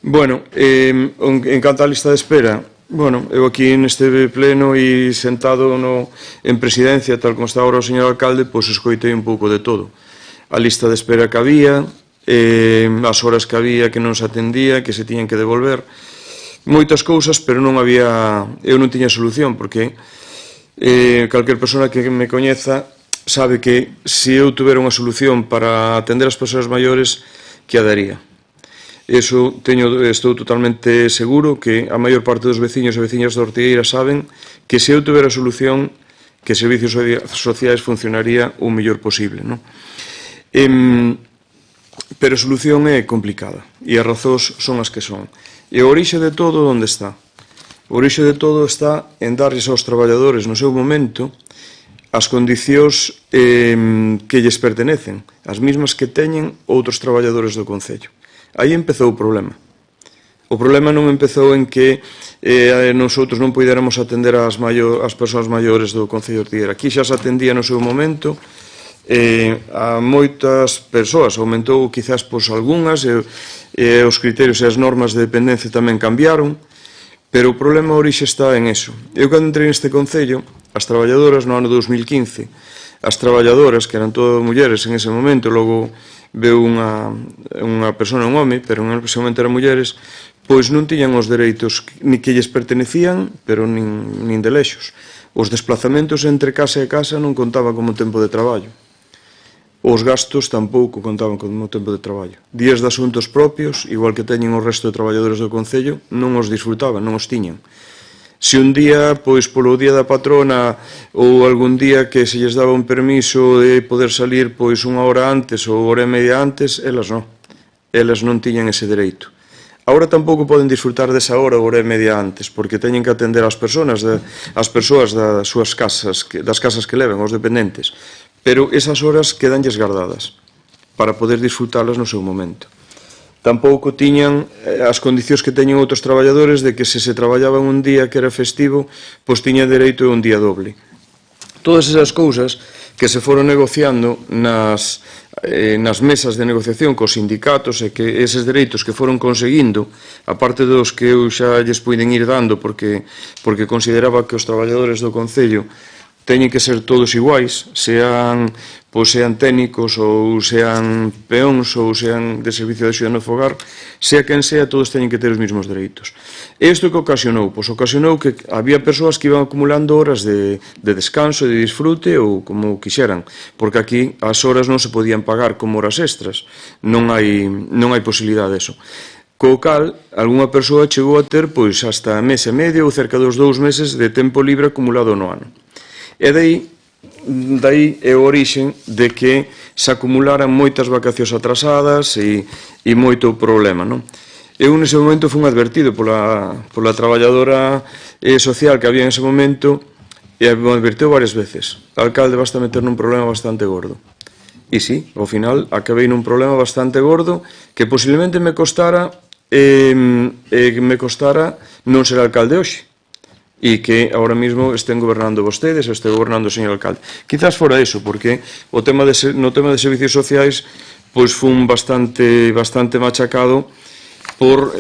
[SPEAKER 5] Bueno, en canto á lista de espera, eu aquí neste pleno e sentado en presidencia, tal como está agora o señor alcalde, escoitei un pouco de todo. A lista de espera que había, as horas que había que non se atendía, que se tiñan que devolver, moitas cousas, pero eu non tiña solución, porque calquer persona que me coñeza sabe que se eu tuvera unha solución para atender as persoas maiores, que a daría. Estou totalmente seguro que a maior parte dos veciños e veciñas da Ortigueira saben que se eu tuvera solución, que servicios sociais funcionaría o mellor posible, non? Pero a solución é complicada e as razóns son as que son. E a orixe de todo onde está? O orixe de todo está en darlles aos traballadores no seu momento as condicións que lles pertenecen, as mesmas que teñen outros traballadores do Concello. Aí empezou o problema. O problema non empezou en que nosotros non poidéramos atender as persoas maiores do Concello de Ortigueira. Aquí xa se atendía no seu momento a moitas persoas, aumentou quizás algunhas, os criterios e as normas de dependencia tamén cambiaron, pero o problema orixe está en eso. Eu cando entrei neste Concello, as traballadoras no ano 2015, as traballadoras, que eran todas mulleres en ese momento, logo veu unha persona, un home, pero en ese momento eran mulleres, pois non tiñan os dereitos ni que lles pertenecían, pero nin de lexos. Os desplazamentos entre casa e casa non contaban como tempo de traballo. Os gastos tampouco contaban como tempo de traballo. Días de asuntos propios, igual que teñen o resto de traballadores do Concello, non os disfrutaban, non os tiñan. Se un día, pois polo día da patrona ou algún día que se lles daba un permiso de poder salir pois unha hora antes ou hora e media antes, elas non tiñan ese dereito. Agora tampouco poden disfrutar desa hora ou hora e media antes, porque teñen que atender as persoas das súas casas, das casas que levan, aos dependentes. Pero esas horas quedanlles guardadas para poder disfrutalas no seu momento. Tampouco tiñan as condicións que teñen outros traballadores de que se traballaban un día que era festivo, pois tiña dereito a un día doble. Todas esas cousas que se foron negociando nas mesas de negociación cos sindicatos e que eses dereitos que foron conseguindo, aparte dos que eu xa lles puiden ir dando porque consideraba que os traballadores do Concello teñen que ser todos iguais, sean técnicos ou sean peóns ou sean de servicio de axuda no fogar, sea quen sea, todos teñen que ter os mesmos dereitos. E isto que ocasionou? Pois ocasionou que había persoas que iban acumulando horas de descanso, de disfrute ou como quixeran, porque aquí as horas non se podían pagar como horas extras, non hai posibilidade deso. Co cal, algunha persoa chegou a ter pois hasta mes e medio ou cerca dos 2 meses de tempo libre acumulado no ano. E dai é o orixe de que se acumularan moitas vacacións atrasadas e moito problema, non? Eu nese momento fui advertido pola traballadora social que había en ese momento e me advertiu varias veces. O alcalde vas a meter nun problema bastante gordo. E sí, ao final acabei nun problema bastante gordo que posiblemente me costara non ser alcalde hoxe. E que ahora mismo estén gobernando vostedes ou este gobernando o señor alcalde. Quizás fora eso, porque no tema de servicios sociais pois fun bastante machacado por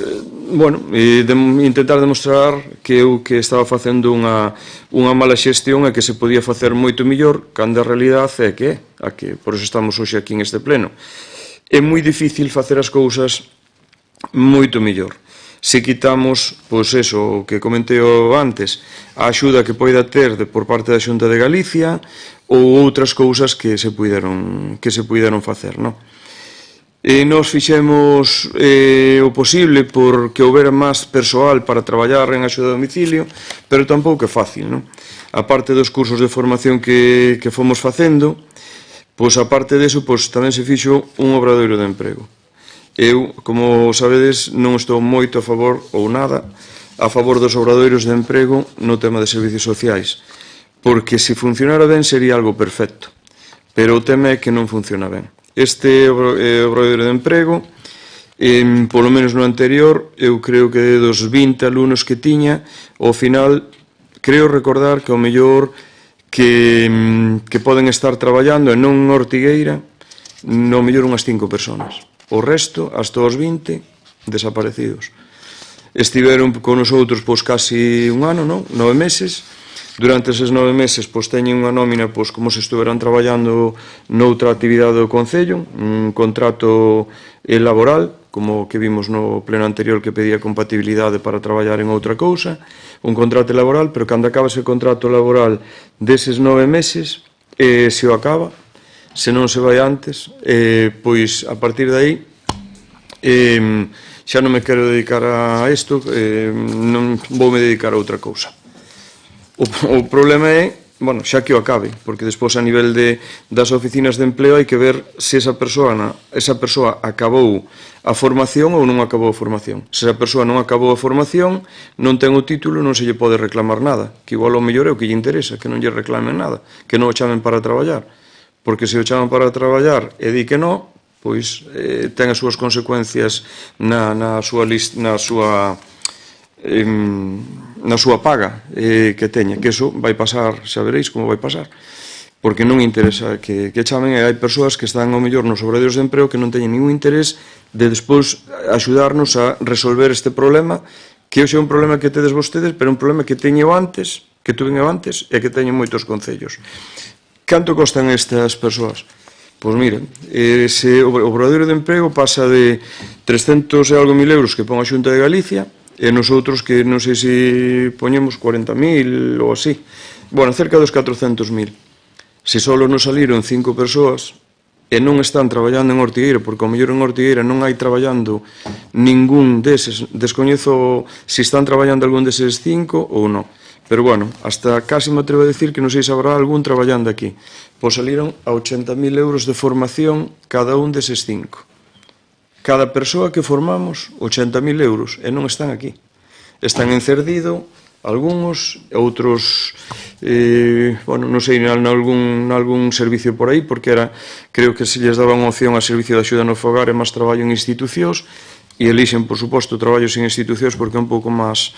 [SPEAKER 5] intentar demostrar que eu que estaba facendo unha mala xestión e que se podía facer moito mellor, cando a realidade é que por eso estamos hoxe aquí en este pleno. É moi difícil facer as cousas moito mellor. Se quitamos, pois eso, o que comentei antes, a axuda que poida ter por parte da Xunta de Galicia ou outras cousas que se puideron facer, non? E nos fixemos o posible porque houbera máis persoal para traballar en axuda a domicilio, pero tampouco é fácil, non? A parte dos cursos de formación que fomos facendo, pois a parte deso, pois tamén se fixo un obradoiro de emprego. Eu, como sabedes, non estou moito a favor, ou nada, a favor dos obradoiros de emprego no tema de servicios sociais, porque se funcionara ben sería algo perfecto, pero o tema é que non funciona ben. Este obradoiro de emprego, polo menos no anterior, eu creo que dos 20 alumnos que tiña, ao final, creo recordar que ao mellor que poden estar traballando e non en Ortigueira, no mellor unhas 5 personas. O resto, hasta os 20, desaparecidos. Estiveron con nosotros casi un ano, 9 meses. Durante eses 9 meses teñen unha nómina como se estuveran traballando noutra actividade do Concello, un contrato laboral, como que vimos no pleno anterior que pedía compatibilidade para traballar en outra cousa, un contrato laboral, pero cando acaba ese contrato laboral deses 9 meses, se o acaba, se non se vai antes, pois a partir de aí xa non me quero dedicar a isto, non voume dedicar a outra cousa. O problema é bueno, xa que o acabe, porque despois a nivel das oficinas de empleo hai que ver se esa persoa acabou a formación ou non acabou a formación. Se a persoa non acabou a formación, non ten o título, non se lle pode reclamar nada, que igual o mellor é o que lle interesa, que non lle reclamen nada, que non o chamen para traballar, porque se o chaman para traballar e di que non, pois ten as súas consecuencias na súa paga que teña, que eso vai pasar, xa veréis como vai pasar, porque non interesa que chamen, e hai persoas que están ao mellor nos obradoiros de emprego que non teñen ningún interés de despois axudarnos a resolver este problema, que hoxe é un problema que tedes vostedes, pero un problema que teño antes, que tuve antes e que teñen moitos concellos. Canto costan estas persoas? Pois miren, ese obradoiro de emprego pasa de 300 e algo mil euros que pon a Xunta de Galicia, e nosotros que non sei se poñemos 40.000 ou así, bueno, cerca dos 400.000. Se só nos saliron 5 persoas e non están traballando en Ortigueira, porque ao mellor en Ortigueira non hai traballando ningún deses, descoñezo se están traballando algún deses 5 ou non, pero bueno, hasta casi me atrevo a decir que non sei se habrá algún traballando aquí. Pois saliron a 80.000 euros de formación cada un deses 5. Cada persoa que formamos, 80.000 euros, e non están aquí. Están en Cerdido, algúns, outros, bueno, non sei, nalgún servicio por aí, porque creo que se lles daba unha opción a servicio de axuda no fogar e máis traballo en institucións, e elixen, por suposto, traballos en institucións porque é un pouco máis,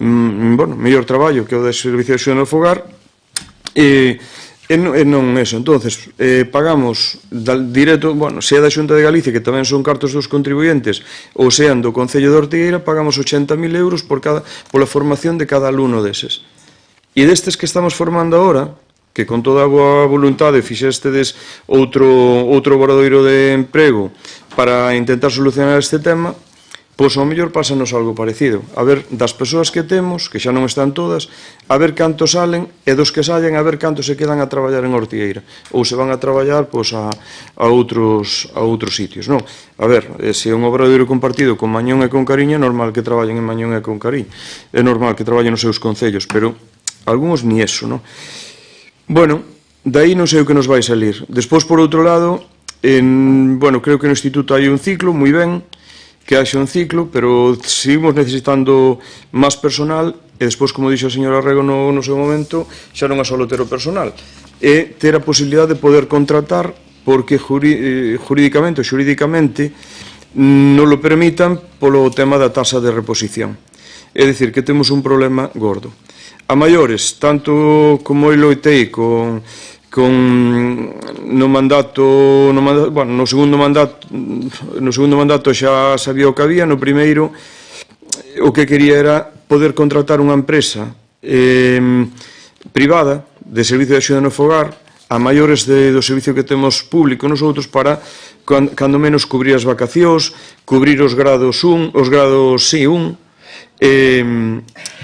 [SPEAKER 5] bueno, mellor traballo que o de servicio de axuda no fogar, E non eso, entonces pagamos directo, bueno, sea da Xunta de Galicia, que tamén son cartos dos contribuyentes, ou sean do Concello de Ortigueira, pagamos 80.000 euros pola formación de cada alumno deses. E destes que estamos formando agora, que con toda a boa voluntade fixestedes outro obradoiro de emprego para intentar solucionar este tema, pois ao mellor pásanos algo parecido. A ver, das persoas que temos, que xa non están todas, a ver cantos salen, e dos que salen, a ver cantos se quedan a traballar en Ortigueira, ou se van a traballar pois, a outros sitios. Non? A ver, se é un obradoiro compartido con Mañón e con Cariño, é normal que traballen en Mañón e con Cariño. É normal que traballen nos seus concellos, pero algúns ni eso, non? Bueno, daí non sei o que nos vai salir. Despois, por outro lado, bueno, creo que no Instituto hai un ciclo, moi ben, que haxe un ciclo, pero seguimos necesitando máis personal, e despois, como dixo a señora Rego no seu momento, xa non é só ter o personal, e ter a posibilidade de poder contratar, porque xurídicamente non lo permitan polo tema da tasa de reposición. É dicir, que temos un problema gordo. A maiores, tanto como eu loitei no segundo mandato xa sabía o que había, no primeiro o que quería era poder contratar unha empresa privada de servicio de axuda no fogar a maiores do servicio que temos público nosotros para, cando menos, cubrir as vacacións, cubrir os grados 1,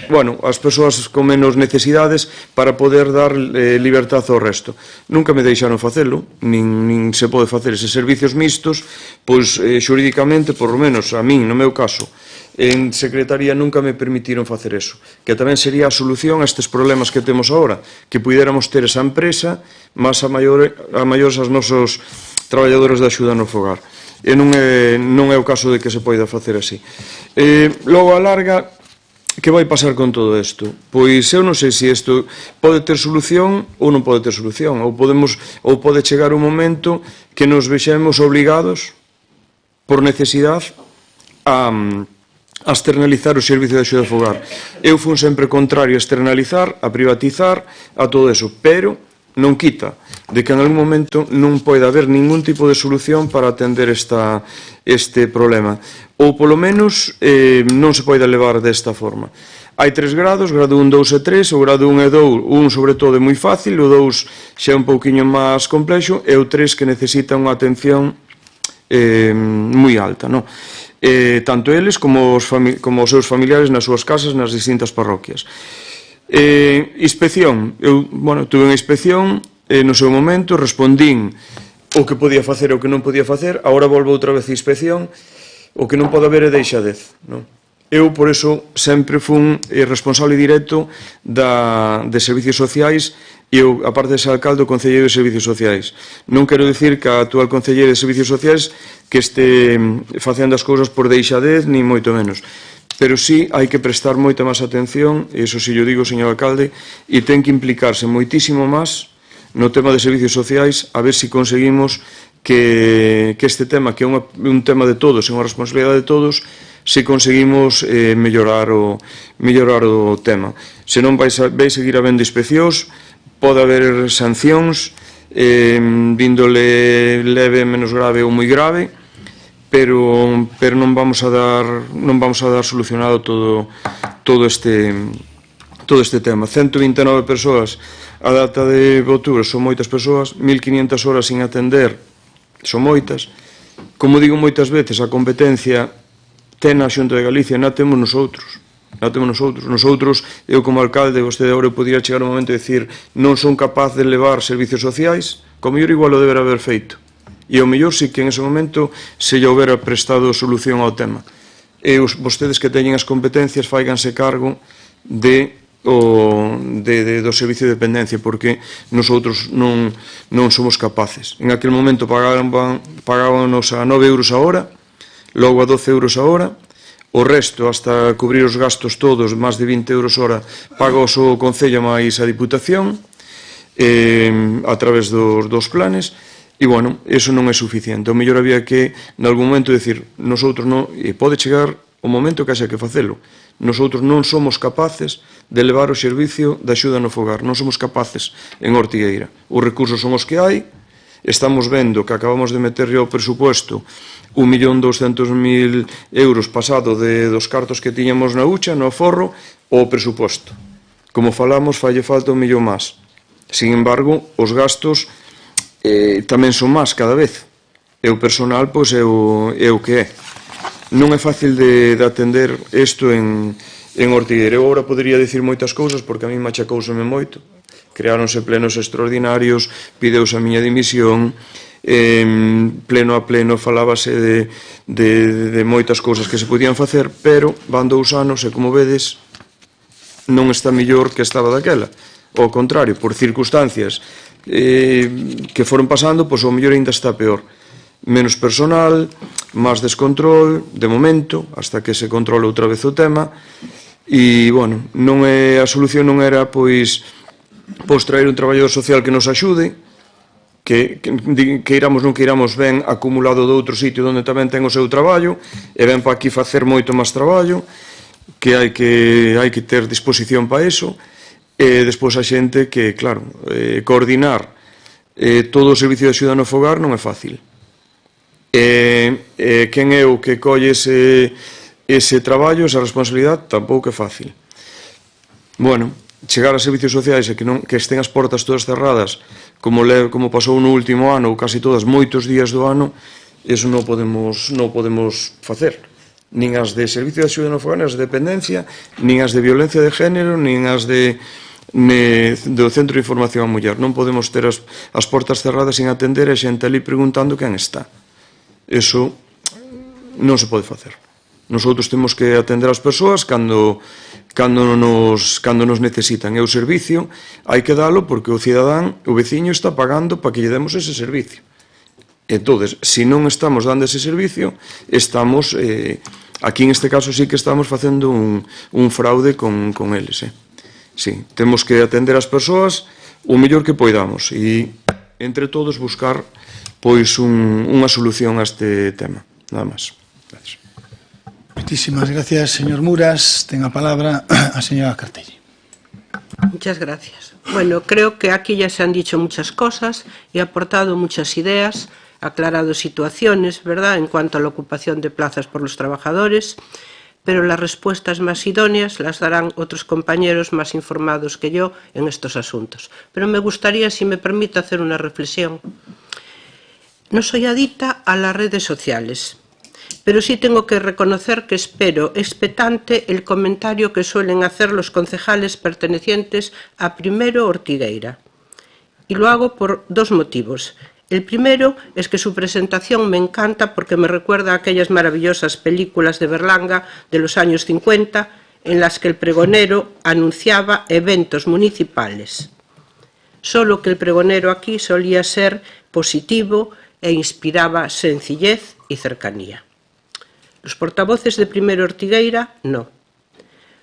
[SPEAKER 5] bueno, as persoas con menos necesidades para poder dar libertad ao resto. Nunca me deixaron facelo, nin se pode facer eses servicios mixtos, pois xurídicamente, por lo menos a min, no meu caso, en Secretaría nunca me permitiron facer eso, que tamén sería a solución a estes problemas que temos agora, que puidéramos ter esa empresa máis a maiores aos nosos traballadores de axuda no fogar. E non é o caso de que se poida facer así. Logo, a larga, que vai pasar con todo isto? Pois eu non sei se isto pode ter solución ou non pode ter solución, ou pode chegar un momento que nos vexemos obligados, por necesidade, a externalizar o servicio de axuda ao fogar. Eu fui sempre contrario a externalizar, a privatizar, a todo eso, pero non quita de que en algún momento non pode haber ningún tipo de solución para atender este problema. Ou, polo menos, non se pode levar desta forma. Hai 3 grados, grado 1, 2 e 3, o grado 1 e 2, un sobre todo é moi fácil, o 2 xa é un pouquiño máis complexo, e o 3 que necesita unha atención moi alta, non? Tanto eles como os seus familiares nas súas casas, nas distintas parroquias. Inspección, eu, bueno, tuve unha inspección no seu momento, respondín o que podía facer e o que non podía facer, agora volvo outra vez a inspección, o que non pode haber é deixadez, non? Eu, por eso, sempre fun responsable directo de servicios sociais eu, aparte de ser alcalde, o concelleiro de Servicios Sociais. Non quero dicir que a actual concelleiro de Servicios Sociais que este facendo as cousas por deixadez, ni moito menos. Pero sí hai que prestar moita máis atención, e iso si yo digo, señor alcalde, e ten que implicarse moitísimo máis no tema de servicios sociais, a ver se conseguimos que este tema, que é un tema de todos, é unha responsabilidade de todos, se conseguimos mellorar o tema. Se non vai seguir habendo inspeccións, pode haber sancións, víndole leve, menos grave ou moi grave, pero non vamos a dar solucionado todo este tema. 129 persoas a data de outubro son moitas persoas, 1500 horas sin atender son moitas. Como digo moitas veces, a competencia ten a Xunta de Galicia, non temos nosotros. Nosotros, eu como alcalde, vostede agora podría chegar un momento e dicir non son capaz de levar servicios sociais, como mellor igual o deber haber feito. E o mellor sí que en ese momento se lle houbera prestado solución ao tema. E vostedes que teñen as competencias faiganse cargo do servicio de dependencia, porque nosotros non somos capaces. En aquel momento pagábanos a 9 euros a hora, logo a 12 euros a hora, o resto, hasta cubrir os gastos todos, máis de 20 euros a hora, paga o Concello máis a Diputación, a través dos planes, e, bueno, eso non é suficiente. O mellor había que, en algún momento, decir, nosotros non, e pode chegar o momento que haxa que facelo, nosotros non somos capaces de levar o servicio de axuda no fogar, non somos capaces en Ortigueira. Os recursos son os que hai, estamos vendo que acabamos de meterlle ao presupuesto 1.200.000 euros pasado dos cartos que tiñamos na hucha, no aforro, ao presuposto. Como falamos, falle falta 1 millón máis. Sin embargo, os gastos tamén son máis cada vez. E o personal, pois, é o que é. Non é fácil de atender isto en Ortigueira. Eu agora podería dicir moitas cousas, porque a mí machacouseme moito. Creáronse plenos extraordinarios, pideuse a miña dimisión, pleno a pleno falábase de moitas cousas que se podían facer, pero van 2 anos e, como vedes, non está mellor que estaba daquela. Ao contrario, por circunstancias que foron pasando, pois ao mellor ainda está peor. Menos personal, máis descontrol, de momento, hasta que se controle outra vez o tema, e, bueno, a solución non era, pois traer un traballador social que nos axude, que iramos non que iramos ben acumulado de outro sitio onde tamén ten o seu traballo, e ven para aquí facer moito máis traballo, que hai que ter disposición para iso, e despois a xente que, claro, coordinar todo o servicio de axuda no fogar non é fácil. Quen é o que colle ese traballo, esa responsabilidade, tampouco é fácil. Bueno, chegar a servicios sociais e que estén as portas todas cerradas, como pasou no último ano, ou casi todas, moitos días do ano, eso non podemos facer. Nin as de servicio de axuda no fogar, nin as de dependencia, nin as de violencia de género, nin as do Centro de Información á Muller. Non podemos ter as portas cerradas sin atender a xente ali preguntando quen está. Eso non se pode facer. Nosotros temos que atender as persoas cando nos necesitan. E o servicio hai que dalo porque o cidadán, o veciño, está pagando para que lle demos ese servicio. Entón, se non estamos dando ese servicio, estamos, aquí en este caso sí que estamos facendo un fraude con eles. Sí, temos que atender as persoas o mellor que poidamos e, entre todos, buscar pois unha solución a este tema. Nada máis. Gracias.
[SPEAKER 1] Muchísimas gracias, señor Muras. Ten a palabra a señora Cartelli.
[SPEAKER 6] Muchas gracias. Bueno, creo que aquí ya se han dicho muchas cosas y aportado muchas ideas, aclarado situaciones, ¿verdad?, en cuanto a la ocupación de plazas por los trabajadores, pero las respuestas más idóneas las darán otros compañeros más informados que yo en estos asuntos. Pero me gustaría, si me permite, hacer una reflexión. No soy adicta a las redes sociales, pero sí tengo que reconocer que espero expectante el comentario que suelen hacer los concejales pertenecientes a Primero Ortigueira. Y lo hago por 2 motivos. El primero es que su presentación me encanta porque me recuerda a aquellas maravillosas películas de Berlanga de los años 50 en las que el pregonero anunciaba eventos municipales. solo que el pregonero aquí solía ser positivo e inspiraba sencillez y cercanía. Los portavoces de Primero Ortigueira, no.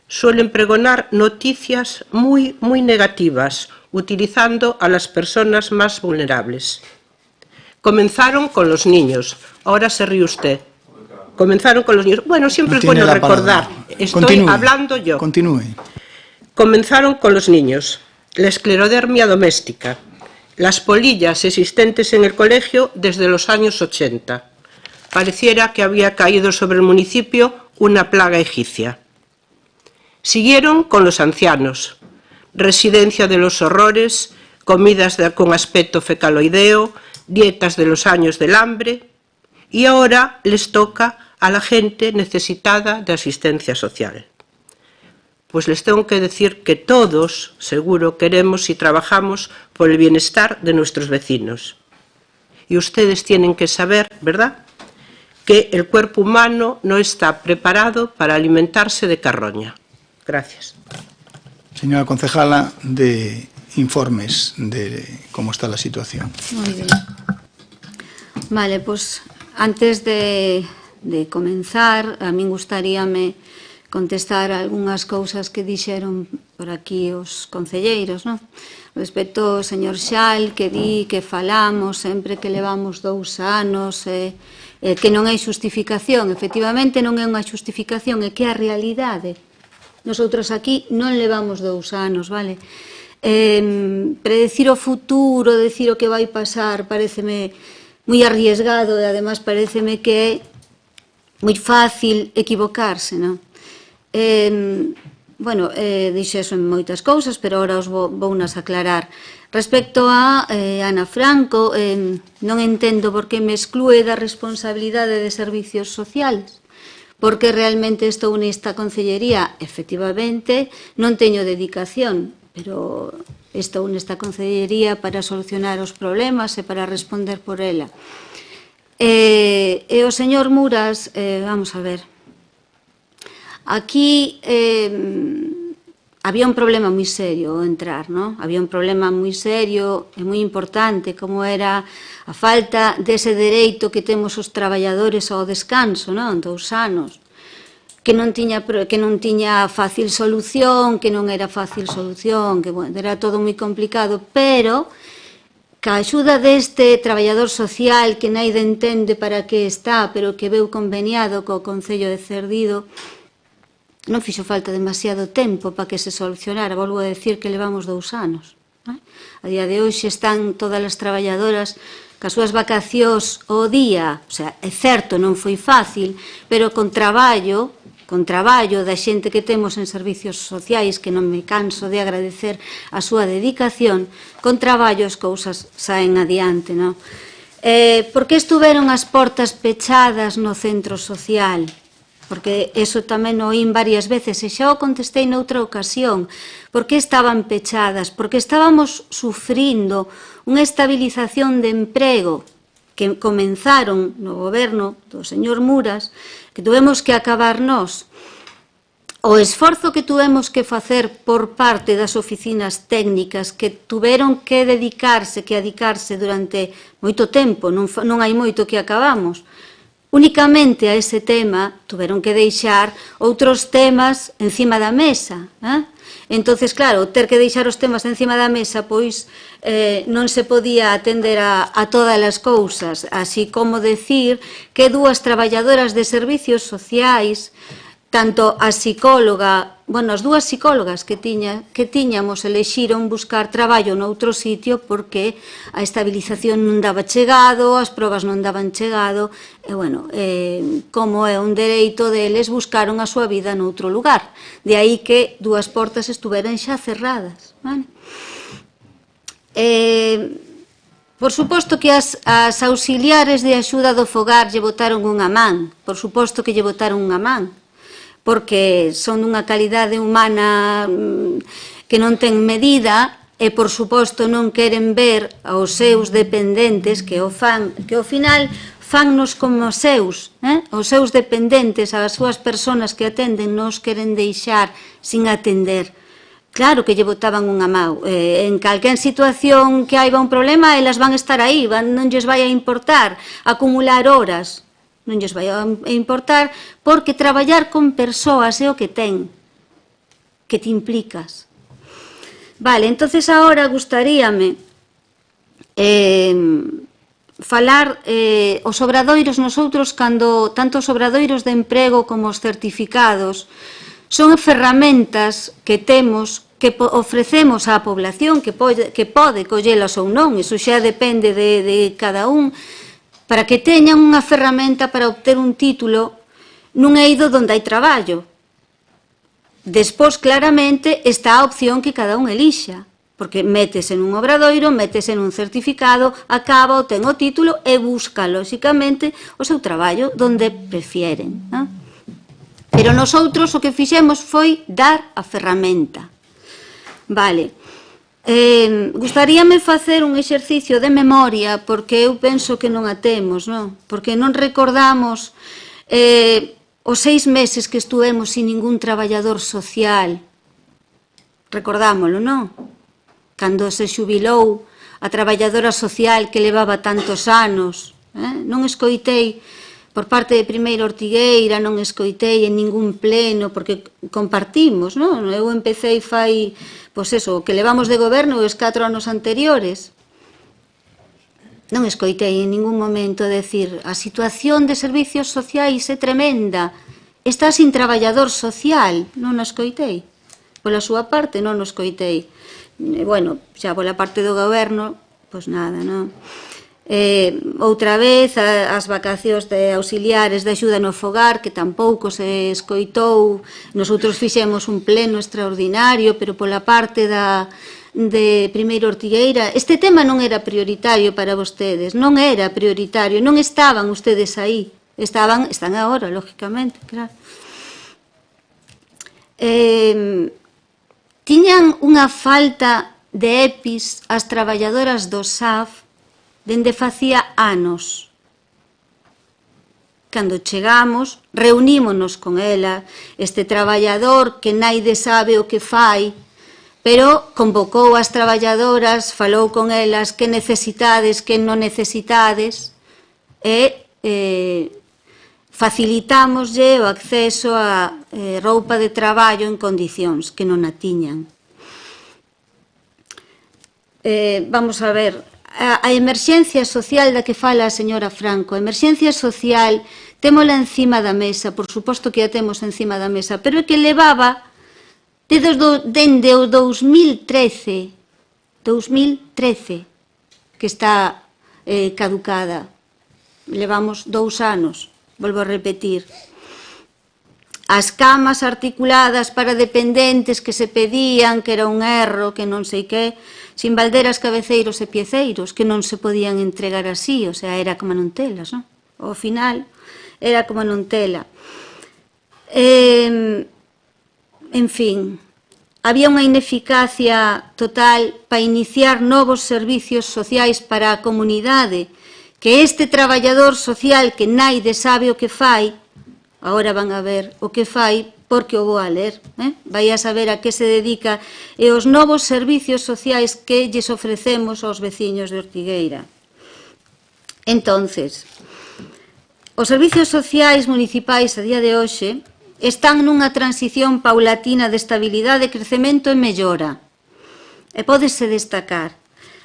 [SPEAKER 6] Suelen pregonar noticias muy negativas, utilizando a las personas más vulnerables. Comenzaron con los niños. Ahora se ríe usted. Comenzaron con los niños. Bueno, siempre es bueno recordar. Estoy hablando yo.
[SPEAKER 1] Continúe.
[SPEAKER 6] Comenzaron con los niños. La esclerodermia doméstica. Las polillas existentes en el colegio desde los años 80. Pareciera que había caído sobre el municipio una plaga egipcia. Siguieron con los ancianos. Residencia de los horrores, comidas con aspecto fecaloideo, dietas de los años del hambre, y ahora les toca a la gente necesitada de asistencia social. Pues les tengo que decir que todos, seguro, queremos y trabajamos por el bienestar de nuestros vecinos. Y ustedes tienen que saber, ¿verdad?, que el cuerpo humano no está preparado para alimentarse de carroña. Gracias.
[SPEAKER 1] Señora concejala, de informes de cómo está la situación.
[SPEAKER 2] Muy bien. Vale, pues antes de comenzar, a min gustaríame contestar algunhas cousas que dixeron por aquí os concelleiros, non? Respecto ao señor Xal, que di que falamos sempre que levamos 2 anos, que non hai xustificación. Efectivamente, non é unha xustificación, é que é a realidade. Nosotros aquí non levamos 2 anos, vale? Predecir o futuro, decir o que vai pasar, pareceme moi arriesgado e, además, pareceme que é moi fácil equivocarse, non? Bueno, dixo eso en moitas cousas, pero ahora os vou nas aclarar. Respecto a Ana Franco, non entendo por que me exclúe da responsabilidade de servicios sociales, porque realmente estou nesta concellería. Efectivamente, non teño dedicación, pero estou nesta concellería para solucionar os problemas e para responder por ela. E o señor Muras, vamos a ver, aquí había un problema moi serio ao entrar, non? Había un problema moi serio e moi importante, como era a falta dese dereito que temos os traballadores ao descanso, non? 2 anos, que non tiña fácil solución, que non era fácil solución, que era todo moi complicado, pero que a axuda deste traballador social que naide entende para que está, pero que veu conveniado co Concello de Cerdido, non fixo falta demasiado tempo para que se solucionara. Volvo a decir que levamos 2 anos. A día de hoxe están todas as traballadoras cas súas vacacións ao día. O sea, é certo, non foi fácil, pero con traballo da xente que temos en servicios sociais, que non me canso de agradecer a súa dedicación, con traballo as cousas saen adiante, non? Por que estuveron as portas pechadas no centro social? Porque eso tamén o oín varias veces e xa o contestei noutra ocasión. Por que estaban pechadas? Porque estábamos sufrindo unha estabilización de emprego que comenzaron no goberno do señor Muras, que tuvemos que acabar nós. O esforzo que tuvemos que facer por parte das oficinas técnicas, que tuveron que dedicarse durante moito tempo, non hai moito que acabamos, únicamente a ese tema, tuveron que deixar outros temas encima da mesa. Entonces, claro, ter que deixar os temas encima da mesa, pois non se podía atender a todas as cousas, así como decir que 2 traballadoras de servicios sociais, tanto a psicóloga, bueno, as 2 psicólogas que tiñamos elexiron buscar traballo noutro sitio porque a estabilización non daba chegado, as probas non daban chegado, e, bueno, como é un dereito deles, buscaron a súa vida noutro lugar. De aí que 2 portas estuveran xa cerradas. Por suposto que as auxiliares de axuda do fogar lle botaron unha man, por suposto que lle botaron unha man, porque son dunha calidade humana que non ten medida e, por suposto, non queren ver aos seus dependentes que ao final fannos como os seus dependentes, as súas persoas que atenden, non os queren deixar sin atender.
[SPEAKER 7] claro que lle botaban unha mau. En calquén situación que haiba un problema, elas van estar aí, non lles vai a importar acumular horas, non lles vai a importar, porque traballar con persoas é o que ten, que te implicas. Vale, entonces agora gustaríame falar os obradoiros nosotros, cando tanto os obradoiros de emprego como os certificados son ferramentas que temos, que ofrecemos á población, que pode collelas ou non, iso xa depende de cada un, para que teñan unha ferramenta para obter un título nun eido onde hai traballo. Despois, claramente, está a opción que cada un elixa, porque metes en un obradoiro, metes en un certificado, acaba, ten o título e busca, lóxicamente, o seu traballo onde prefieren. Pero nosotros o que fixemos foi dar a ferramenta. Vale. Gustaríame facer un exercicio de memoria, porque eu penso que non a temos, non? Porque non recordamos os 6 meses que estuvemos sin ningún traballador social. Recordámolo, non? Cando se xubilou a traballadora social que levaba tantos anos. Non escoitei por parte de Primeira Ortigueira, non escoitei en ningún pleno, porque compartimos, non? Eu empecei fai, pois eso, que levamos de goberno os 4 anos anteriores. Non escoitei en ningún momento decir a situación de servicios sociais é tremenda, está sin traballador social, non o escoitei. Pola súa parte non o escoitei. Bueno, xa pola parte do goberno, pois nada, non? Outra vez, as vacacións de auxiliares de axuda no fogar, que tampouco se escoitou. Nosotros fixemos un pleno extraordinario, pero pola parte de Primeira Ortigueira, este tema non era prioritario para vostedes, non era prioritario, non estaban ustedes aí, están agora, lógicamente, claro. Tiñan unha falta de EPIs as traballadoras do SAF dende facía anos. Cando chegamos, reunímonos con ela, este traballador que naide sabe o que fai, pero convocou as traballadoras, falou con elas que necesitades, que non necesitades, e facilitámoslle o acceso a roupa de traballo en condicións que non a tiñan. Vamos a ver, a emerxencia social da que fala a señora Franco, a emerxencia social témola encima da mesa, por suposto que a temos encima da mesa, pero é que levaba dende o 2013 que está caducada. Levamos 2 anos, volvo a repetir. As camas articuladas para dependentes que se pedían, que era un erro, que non sei que, sin balderas, cabeceiros e pieceiros, que non se podían entregar así, o sea, era como non telas, non? Ao final, era como non tela. En fin, había unha ineficacia total para iniciar novos servicios sociais para a comunidade, que este traballador social que naide sabe o que fai, agora van a ver o que fai, porque o vou a ler, vai a saber a que se dedica e os novos servicios sociais que lles ofrecemos aos veciños de Ortigueira. Entonces, os servicios sociais municipais a día de hoxe están nunha transición paulatina de estabilidade, crecemento e mellora. E pódese destacar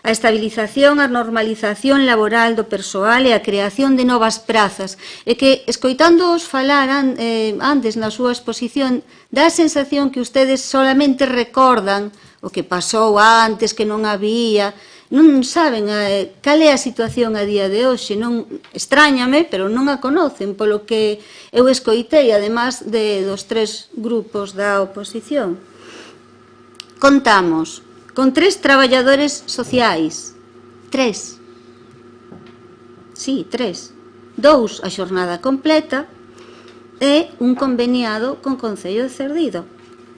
[SPEAKER 7] a estabilización, a normalización laboral do persoal e a creación de novas prazas, e que, escoitándoos falar antes na súa exposición, dá a sensación que ustedes solamente recordan o que pasou antes, que non había, non saben cal é a situación a día de hoxe, non extrañame, pero non a conocen, polo que eu escoitei, además dos 3 grupos da oposición. Contamos con 3 traballadores sociais. 3. Sí, 3. 2 a xornada completa e un conveniado con Concello de Cerdido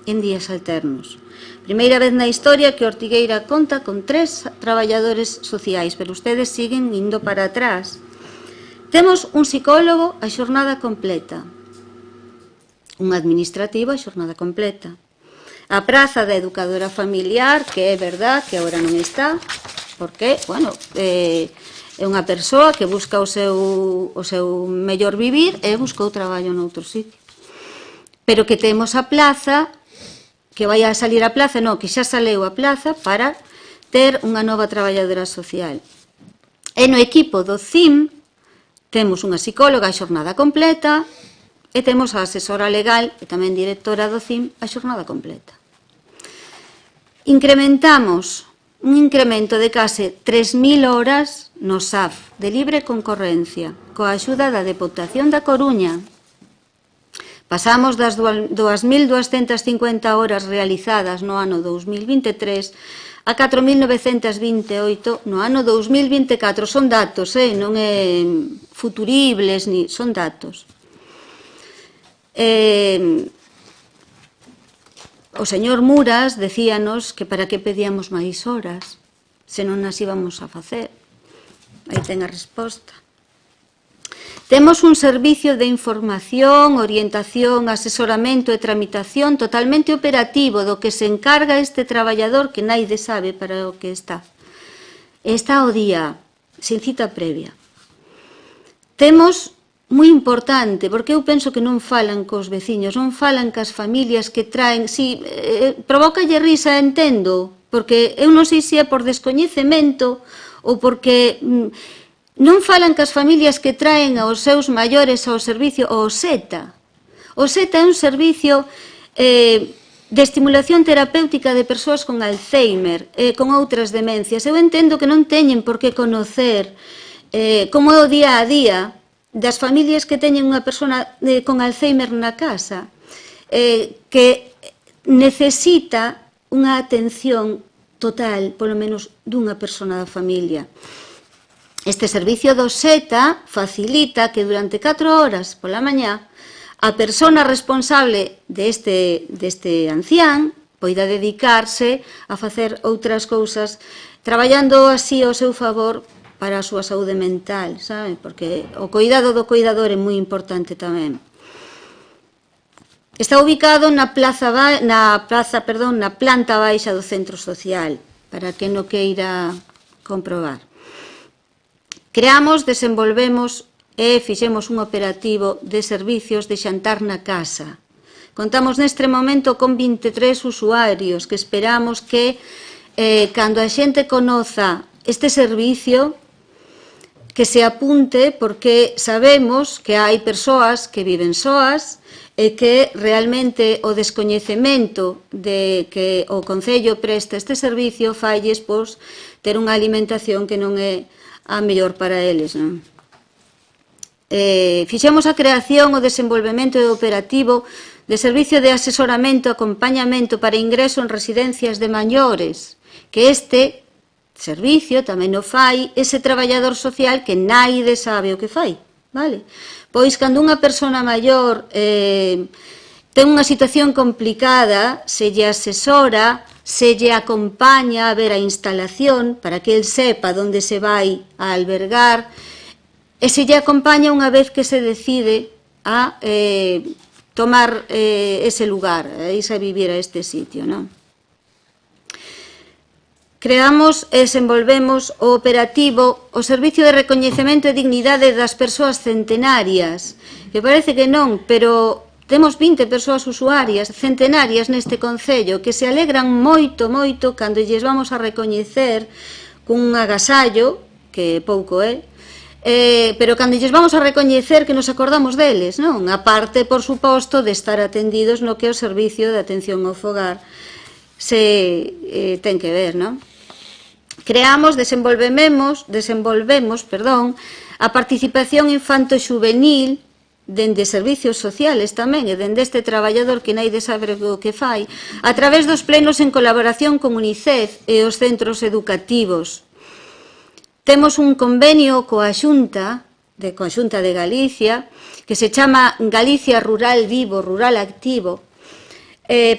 [SPEAKER 7] en días alternos. Primeira vez na historia que Ortigueira conta con 3 traballadores sociais, pero ustedes siguen indo para atrás. Temos un psicólogo a xornada completa, un administrativo a xornada completa, a praza da educadora familiar, que é verdad que agora non está, porque, bueno, é unha persoa que busca o seu mellor vivir e buscou traballo noutro sitio. Pero que temos a plaza, que vai a salir a plaza, non, que xa saleu a plaza para ter unha nova traballadora social. E no equipo do CIM temos unha psicóloga a xornada completa e temos a asesora legal e tamén directora do CIM a xornada completa. Incrementamos un incremento de case 3.000 horas no SAF de libre concorrencia coa axuda da Deputación da Coruña. Pasamos das 2.250 horas realizadas no ano 2023 a 4.928 no ano 2024. Son datos, non é futuribles, son datos. O señor Muras decíanos que para que pedíamos máis horas, se non nas íbamos a facer. Aí ten a resposta. Temos un servicio de información, orientación, asesoramento e tramitación totalmente operativo do que se encarga este traballador que naide sabe para o que está. Está ao día, sin cita previa. Temos moi importante, porque eu penso que non falan cos veciños, non falan cas familias que traen, si provocalle risa, entendo, porque eu non sei se é por descoñecemento ou porque non falan cas familias que traen aos seus maiores ao servicio o SETA. O SETA é un servicio de estimulación terapéutica de persoas con Alzheimer, con outras demencias. Eu entendo que non teñen por que conocer como é o día a día das familias que teñen unha persona con Alzheimer na casa, que necesita unha atención total, polo menos dunha persona da familia. Este servicio do SETA facilita que durante 4 horas pola mañá a persona responsable deste ancián poida dedicarse a facer outras cousas, traballando así ao seu favor para a súa saúde mental, sabe? Porque o cuidado do cuidador é moi importante tamén. Está ubicado na planta baixa do centro social, para que non queira comprobar. Creamos, desenvolvemos e fixemos un operativo de servicios de xantar na casa. Contamos neste momento con 23 usuarios que esperamos que, cando a xente conoza este servicio, que se apunte, porque sabemos que hai persoas que viven soas e que realmente o descoñecemento de que o Concello presta este servicio falles pois ter unha alimentación que non é a mellor para eles. Fixemos a creación, o desenvolvemento e o operativo de servicio de asesoramento e acompañamento para ingreso en residencias de maiores, que este servicio tamén o fai ese traballador social que naide sabe o que fai, vale? Pois, cando unha persona maior ten unha situación complicada, se lle asesora, se lle acompaña a ver a instalación para que el sepa onde se vai a albergar, e se lle acompaña unha vez que se decide a tomar ese lugar, a irse a vivir a este sitio, non? Creamos e desenvolvemos o operativo, o Servicio de Recoñecemento e Dignidade das Persoas Centenarias, que parece que non, pero temos 20 persoas usuarias centenarias neste Concello que se alegran moito, moito, cando lles vamos a recoñecer cun agasallo, que pouco é, pero cando lles vamos a recoñecer que nos acordamos deles, non? A parte, por suposto, de estar atendidos no que o Servicio de Atención ao Fogar se ten que ver, non? Creamos, desenvolvemos, a participación infanto-xuvenil dende servicios sociales tamén e dende este traballador que naide sabe o que fai, a través dos plenos en colaboración con UNICEF e os centros educativos. Temos un convenio coa Xunta de Galicia que se chama Galicia Rural Vivo, Rural Activo,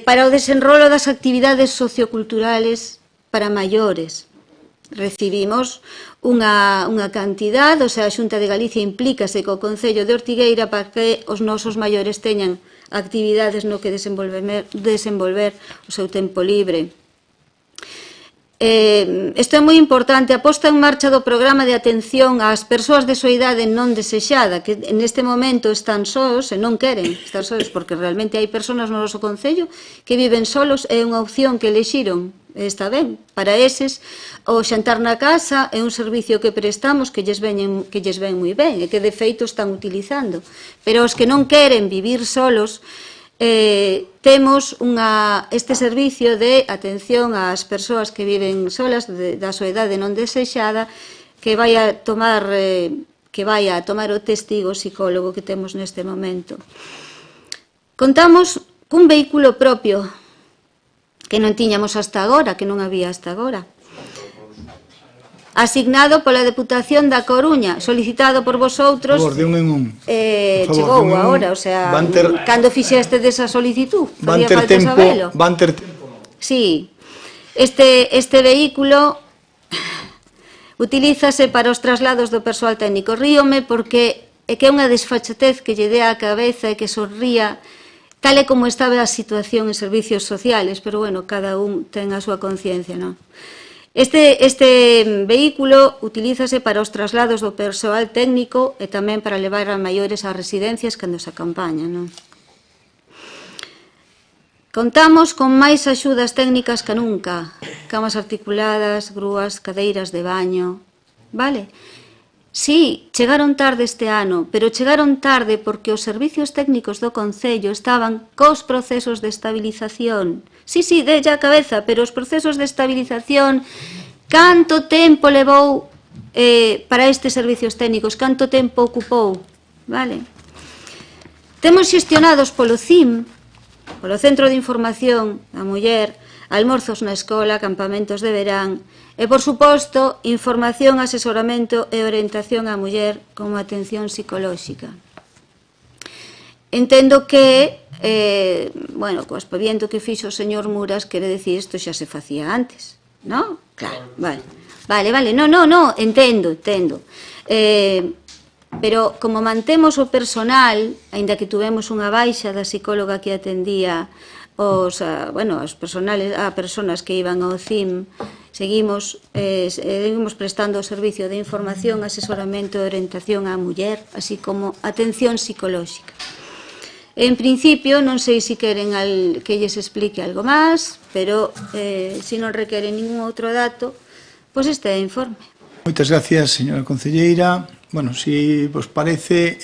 [SPEAKER 7] para o desenrolo das actividades socioculturales para maiores. Recibimos unha cantidad, o sea, a Xunta de Galicia implícase co Concello de Ortigueira para que os nosos maiores teñan actividades no que desenvolver o seu tempo libre. Isto é moi importante, a posta en marcha do programa de atención ás persoas de súa idade non desexada, que neste momento están sós e non queren estar sós, porque realmente hai persoas no noso concello que viven solos, é unha opción que elixiron, está ben, para eses o xantar na casa é un servicio que prestamos que lles ven moi ben e que de feito están utilizando, pero os que non queren vivir solos, temos este servicio de atención ás persoas que viven solas da súa idade non desexada que vai a tomar o testigo psicólogo que temos neste momento. Contamos cun vehículo propio que non tiñamos hasta agora, que non había hasta agora, asignado pola Deputación da Coruña, solicitado por vosotros, chegou agora, o sea, cando fixeste desa solicitud, facía falta sabelo.
[SPEAKER 1] Van ter tempo.
[SPEAKER 7] Sí, este vehículo utilízase para os traslados do persoal técnico. Ríome porque é que é unha desfachatez que lle dé á cabeza e que sorría tal e como estaba a situación en servicios sociales, pero bueno, cada un ten a súa conciencia, non? Este vehículo utilízase para os traslados do persoal técnico e tamén para levar a maiores ás residencias cando se acompañan, non? Contamos con máis axudas técnicas que nunca, camas articuladas, grúas, cadeiras de baño, vale? Sí, chegaron tarde este ano, pero chegaron tarde porque os servicios técnicos do Concello estaban cos procesos de estabilización. Sí, delle a cabeza, pero os procesos de estabilización, canto tempo levou para estes servicios técnicos, canto tempo ocupou, vale? Temos xestionados polo CIM, polo Centro de Información da Muller, almorzos na escola, campamentos de verán e, por suposto, información, asesoramento e orientación á muller como atención psicolóxica. Entendo que, co aspaviento que fixo o señor Muras, quere dicir isto xa se facía antes, non? Claro, vale, non, entendo. Pero como mantemos o personal, aínda que tuvemos unha baixa da psicóloga que atendía as persoas que iban ao CIM, seguimos prestando o servicio de información, asesoramento e orientación á muller, así como atención psicolóxica. En principio, non sei se queren que lles explique algo máis, pero se non requeren ningún outro dato, pois este é o informe.
[SPEAKER 1] Moitas gracias, señora concelleira. Bueno, se vos parece,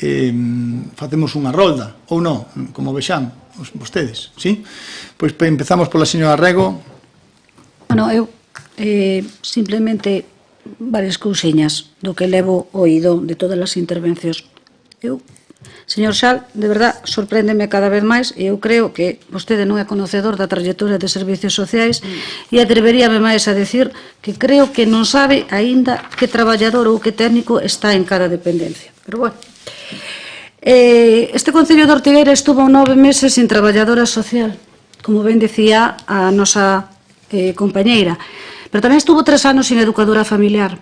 [SPEAKER 1] facemos unha rolda, ou non, como vexamos vostedes, sí? Pois empezamos pola señora Rego.
[SPEAKER 2] Bueno, eu simplemente varias cousiñas do que levo oído de todas as intervencións. Señor Xal, de verdad, sorpréndeme cada vez máis e eu creo que vostede non é conocedor da trayectoria de servicios sociais e atreveríame máis a decir que creo que non sabe aínda que traballador ou que técnico está en cada dependencia. Pero bueno, este Concello de Ortigueira estuvo 9 meses sin traballadora social, como ben decía a nosa compañeira, pero tamén estuvo 3 anos sin educadora familiar.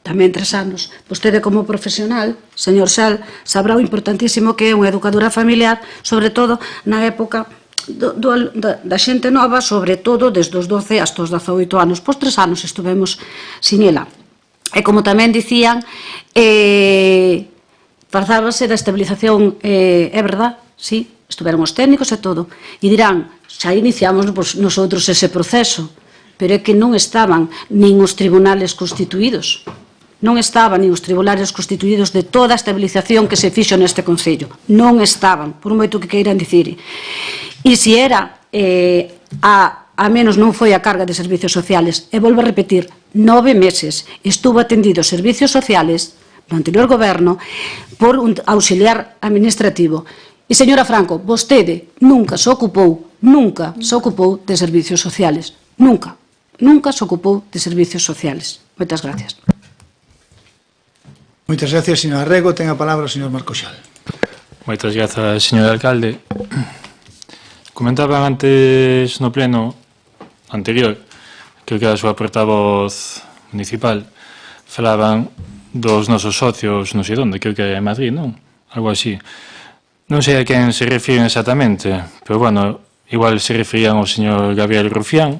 [SPEAKER 2] Tamén 3 anos. Vostede como profesional, señor Xal, sabrá o importantísimo que é unha educadora familiar, sobre todo na época da xente nova, sobre todo desde os 12 hasta os 18 anos. Pois 3 anos estuvemos sin ela. E como tamén dicían, farzábase da estabilización, é verdad, sí, estuveron os técnicos e todo. E dirán, xa iniciamos nosotros ese proceso, pero é que non estaban nin os tribunales constituídos. Non estaban nin os tribunales constituídos de toda a estabilización que se fixo neste Concello. Non estaban, por moito que queiran dicir. E se era, a menos non foi a carga de servicios sociales. E volvo a repetir, 9 meses estuvo atendido servicios sociales no anterior goberno por un auxiliar administrativo. E, señora Franco, vostede nunca se ocupou de servicios sociales. Nunca se ocupou de servicios sociales. Moitas gracias.
[SPEAKER 1] Moitas gracias, señora Rego. Ten a palabra o señor Marco Xal.
[SPEAKER 3] Moitas grazas, señor alcalde. Comentaban antes no pleno anterior, creo que a súa portavoz municipal, falaban dos nosos socios, non sei onde, creo que é Madrid, non? Algo así. Non sei a quen se refiren exactamente, pero bueno, igual se referían ao señor Gabriel Rufián,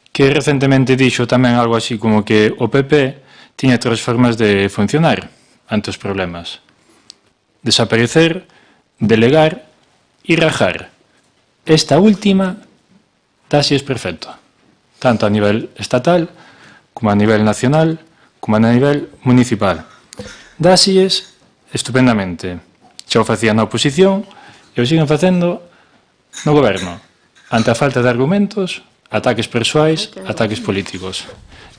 [SPEAKER 3] que recentemente dixo tamén algo así como que o PP tiña tres formas de funcionar ante os problemas: desaparecer, delegar e rajar. Esta última casi es perfecto, tanto a nivel estatal como a nivel nacional como a nivel municipal. Dásies estupendamente. Xa o facían na oposición e o siguen facendo no goberno, ante a falta de argumentos, ataques persoais, ataques políticos.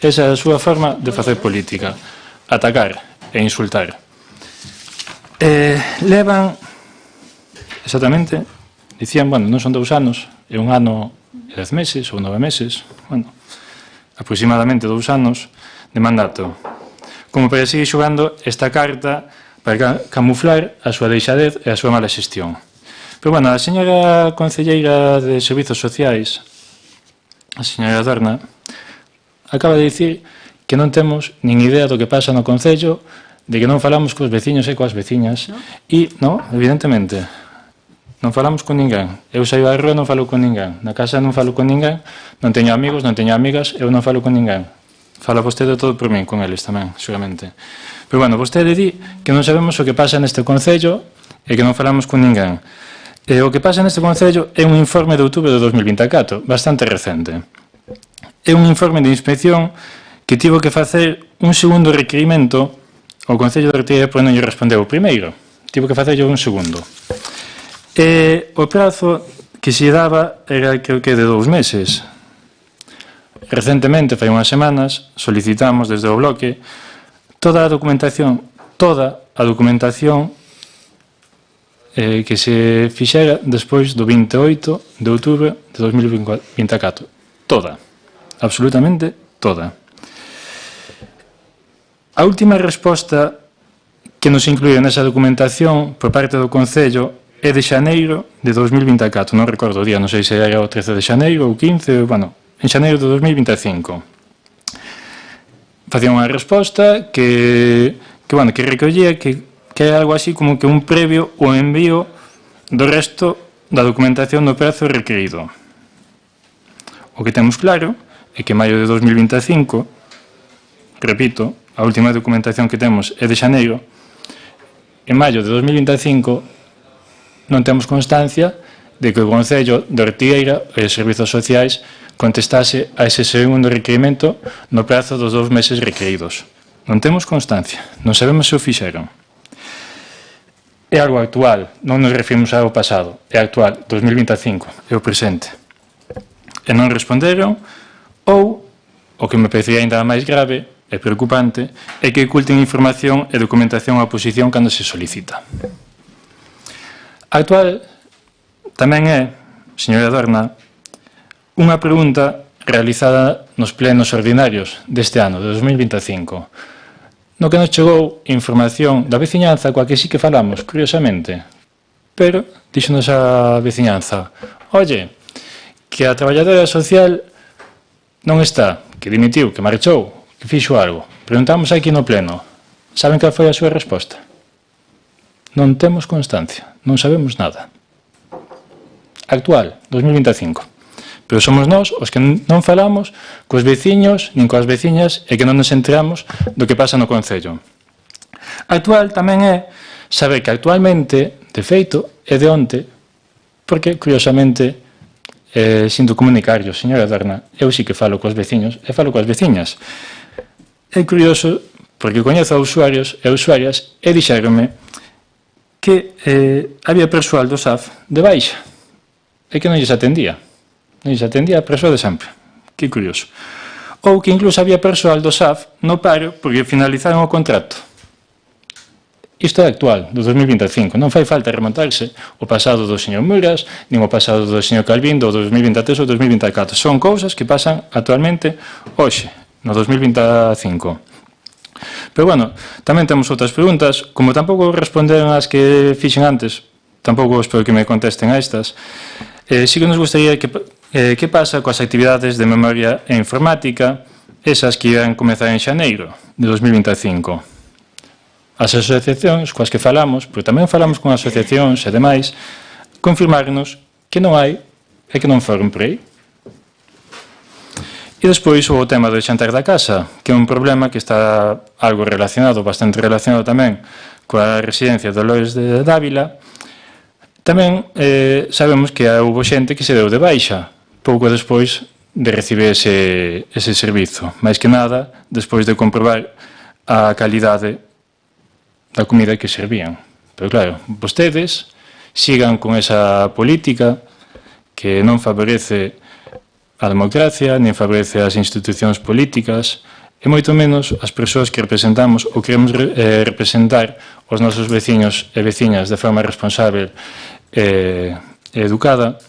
[SPEAKER 3] Esa é a súa forma de facer política: atacar e insultar. Levan, exactamente, dicían, bueno, non son 2 anos, é 1 ano e 10 meses ou 9 meses, bueno, aproximadamente 2 anos de mandato, como para seguir xogando esta carta para camuflar a súa deixadez e a súa mala xestión. Pero, bueno, a señora concelleira de Servizos Sociais, a señora Dorna, acaba de dicir que non temos nin idea do que pasa no Concello, de que non falamos cos veciños e coas veciñas, e, non, evidentemente, non falamos con ninguén. Eu saio da rúa e non falo con ninguén. Na casa non falo con ninguén, non teño amigos, non teño amigas, eu non falo con ninguén. Fala vostede todo por min, con eles tamén, seguramente. Pero, bueno, vostede di que non sabemos o que pasa neste Concello e que non falamos con ninguén. O que pasa neste Concello é un informe de outubro de 2024, bastante recente. É un informe de inspección que tivo que facer un segundo requerimento ao Concello de Ortigueira porque non lle respondeu o primeiro. Tivo que facer un segundo. O prazo que se daba era, creo que, de 2 meses. Recentemente, fai unhas semanas, solicitamos desde o bloque toda a documentación que se fixera despois do 28 de outubro de 2024. Toda. Absolutamente toda. A última resposta que nos incluía nesa documentación por parte do Concello é de xaneiro de 2024. Non recordo o día, non sei se era o 13 de xaneiro ou 15, bueno, en xaneiro de 2025. Facía unha resposta que recollía que é algo así como que un previo o envío do resto da documentación do prazo requerido. O que temos claro é que en maio de 2025, repito, a última documentación que temos é de xaneiro, en maio de 2025 non temos constancia de que o Concello de Ortigueira e os Servizos Sociais contestase a ese segundo requerimento no prazo dos 2 meses requeridos. Non temos constancia, non sabemos se o fixeron. É algo actual, non nos referimos ao pasado, é actual, 2025, é o presente. E non responderon, ou, o que me parecería ainda máis grave e preocupante, é que oculten información e documentación á oposición cando se solicita. Actual tamén é, señora Dorna, unha pregunta realizada nos plenos ordinarios deste ano, de 2025, no que nos chegou información da veciñanza coa que sí que falamos, curiosamente, pero díxonos a veciñanza: oye, que a traballadora social non está, que dimitiu, que marchou, que fixo algo. Preguntamos aquí no pleno. Saben cal foi a súa resposta? Non temos constancia, non sabemos nada. Actual, 2025. Pero somos nós os que non falamos cos veciños nin coas veciñas e que non nos enteramos do que pasa no Concello. Actual tamén é saber que actualmente, de feito, é de onte, porque, curiosamente, sinto comunicarlo, señora Dorna, eu sí que falo cos veciños e falo coas veciñas. É curioso, porque coñezo a usuarios e usuarias e dixéronme que había persoal do SAF de baixa e que non lles atendía. Non lles atendía a persoa de sempre. Que curioso. Ou que incluso había persoal do SAF no paro porque finalizaron o contrato. Isto é actual, do 2025. Non fai falta remontarse o pasado do señor Muras, nin o pasado do señor Calvín, do 2023 ou 2024. Son cousas que pasan actualmente hoxe, no 2025. Pero, bueno, tamén temos outras preguntas. Como tampouco responderon as que fixen antes, tampouco espero que me contesten a estas. Sí que nos gustaría que pasa coas actividades de memoria e informática, esas que irán comezar en xaneiro de 2025. as asociacións coas que falamos, porque tamén falamos con asociacións e demais, confirmarnos que non hai e que non foron por aí. E despois o tema do xantar da casa, que é un problema que está algo relacionado, bastante relacionado tamén coa residencia de Dolores de Dávila. Tamén sabemos que houve xente que se deu de baixa pouco despois de recibir ese servizo. Mais que nada, despois de comprobar a calidade da comida que servían. Pero claro, vostedes sigan con esa política que non favorece a democracia, nin favorece as institucións políticas, e moito menos as persoas que representamos ou queremos representar os nosos veciños e veciñas de forma responsable e educada.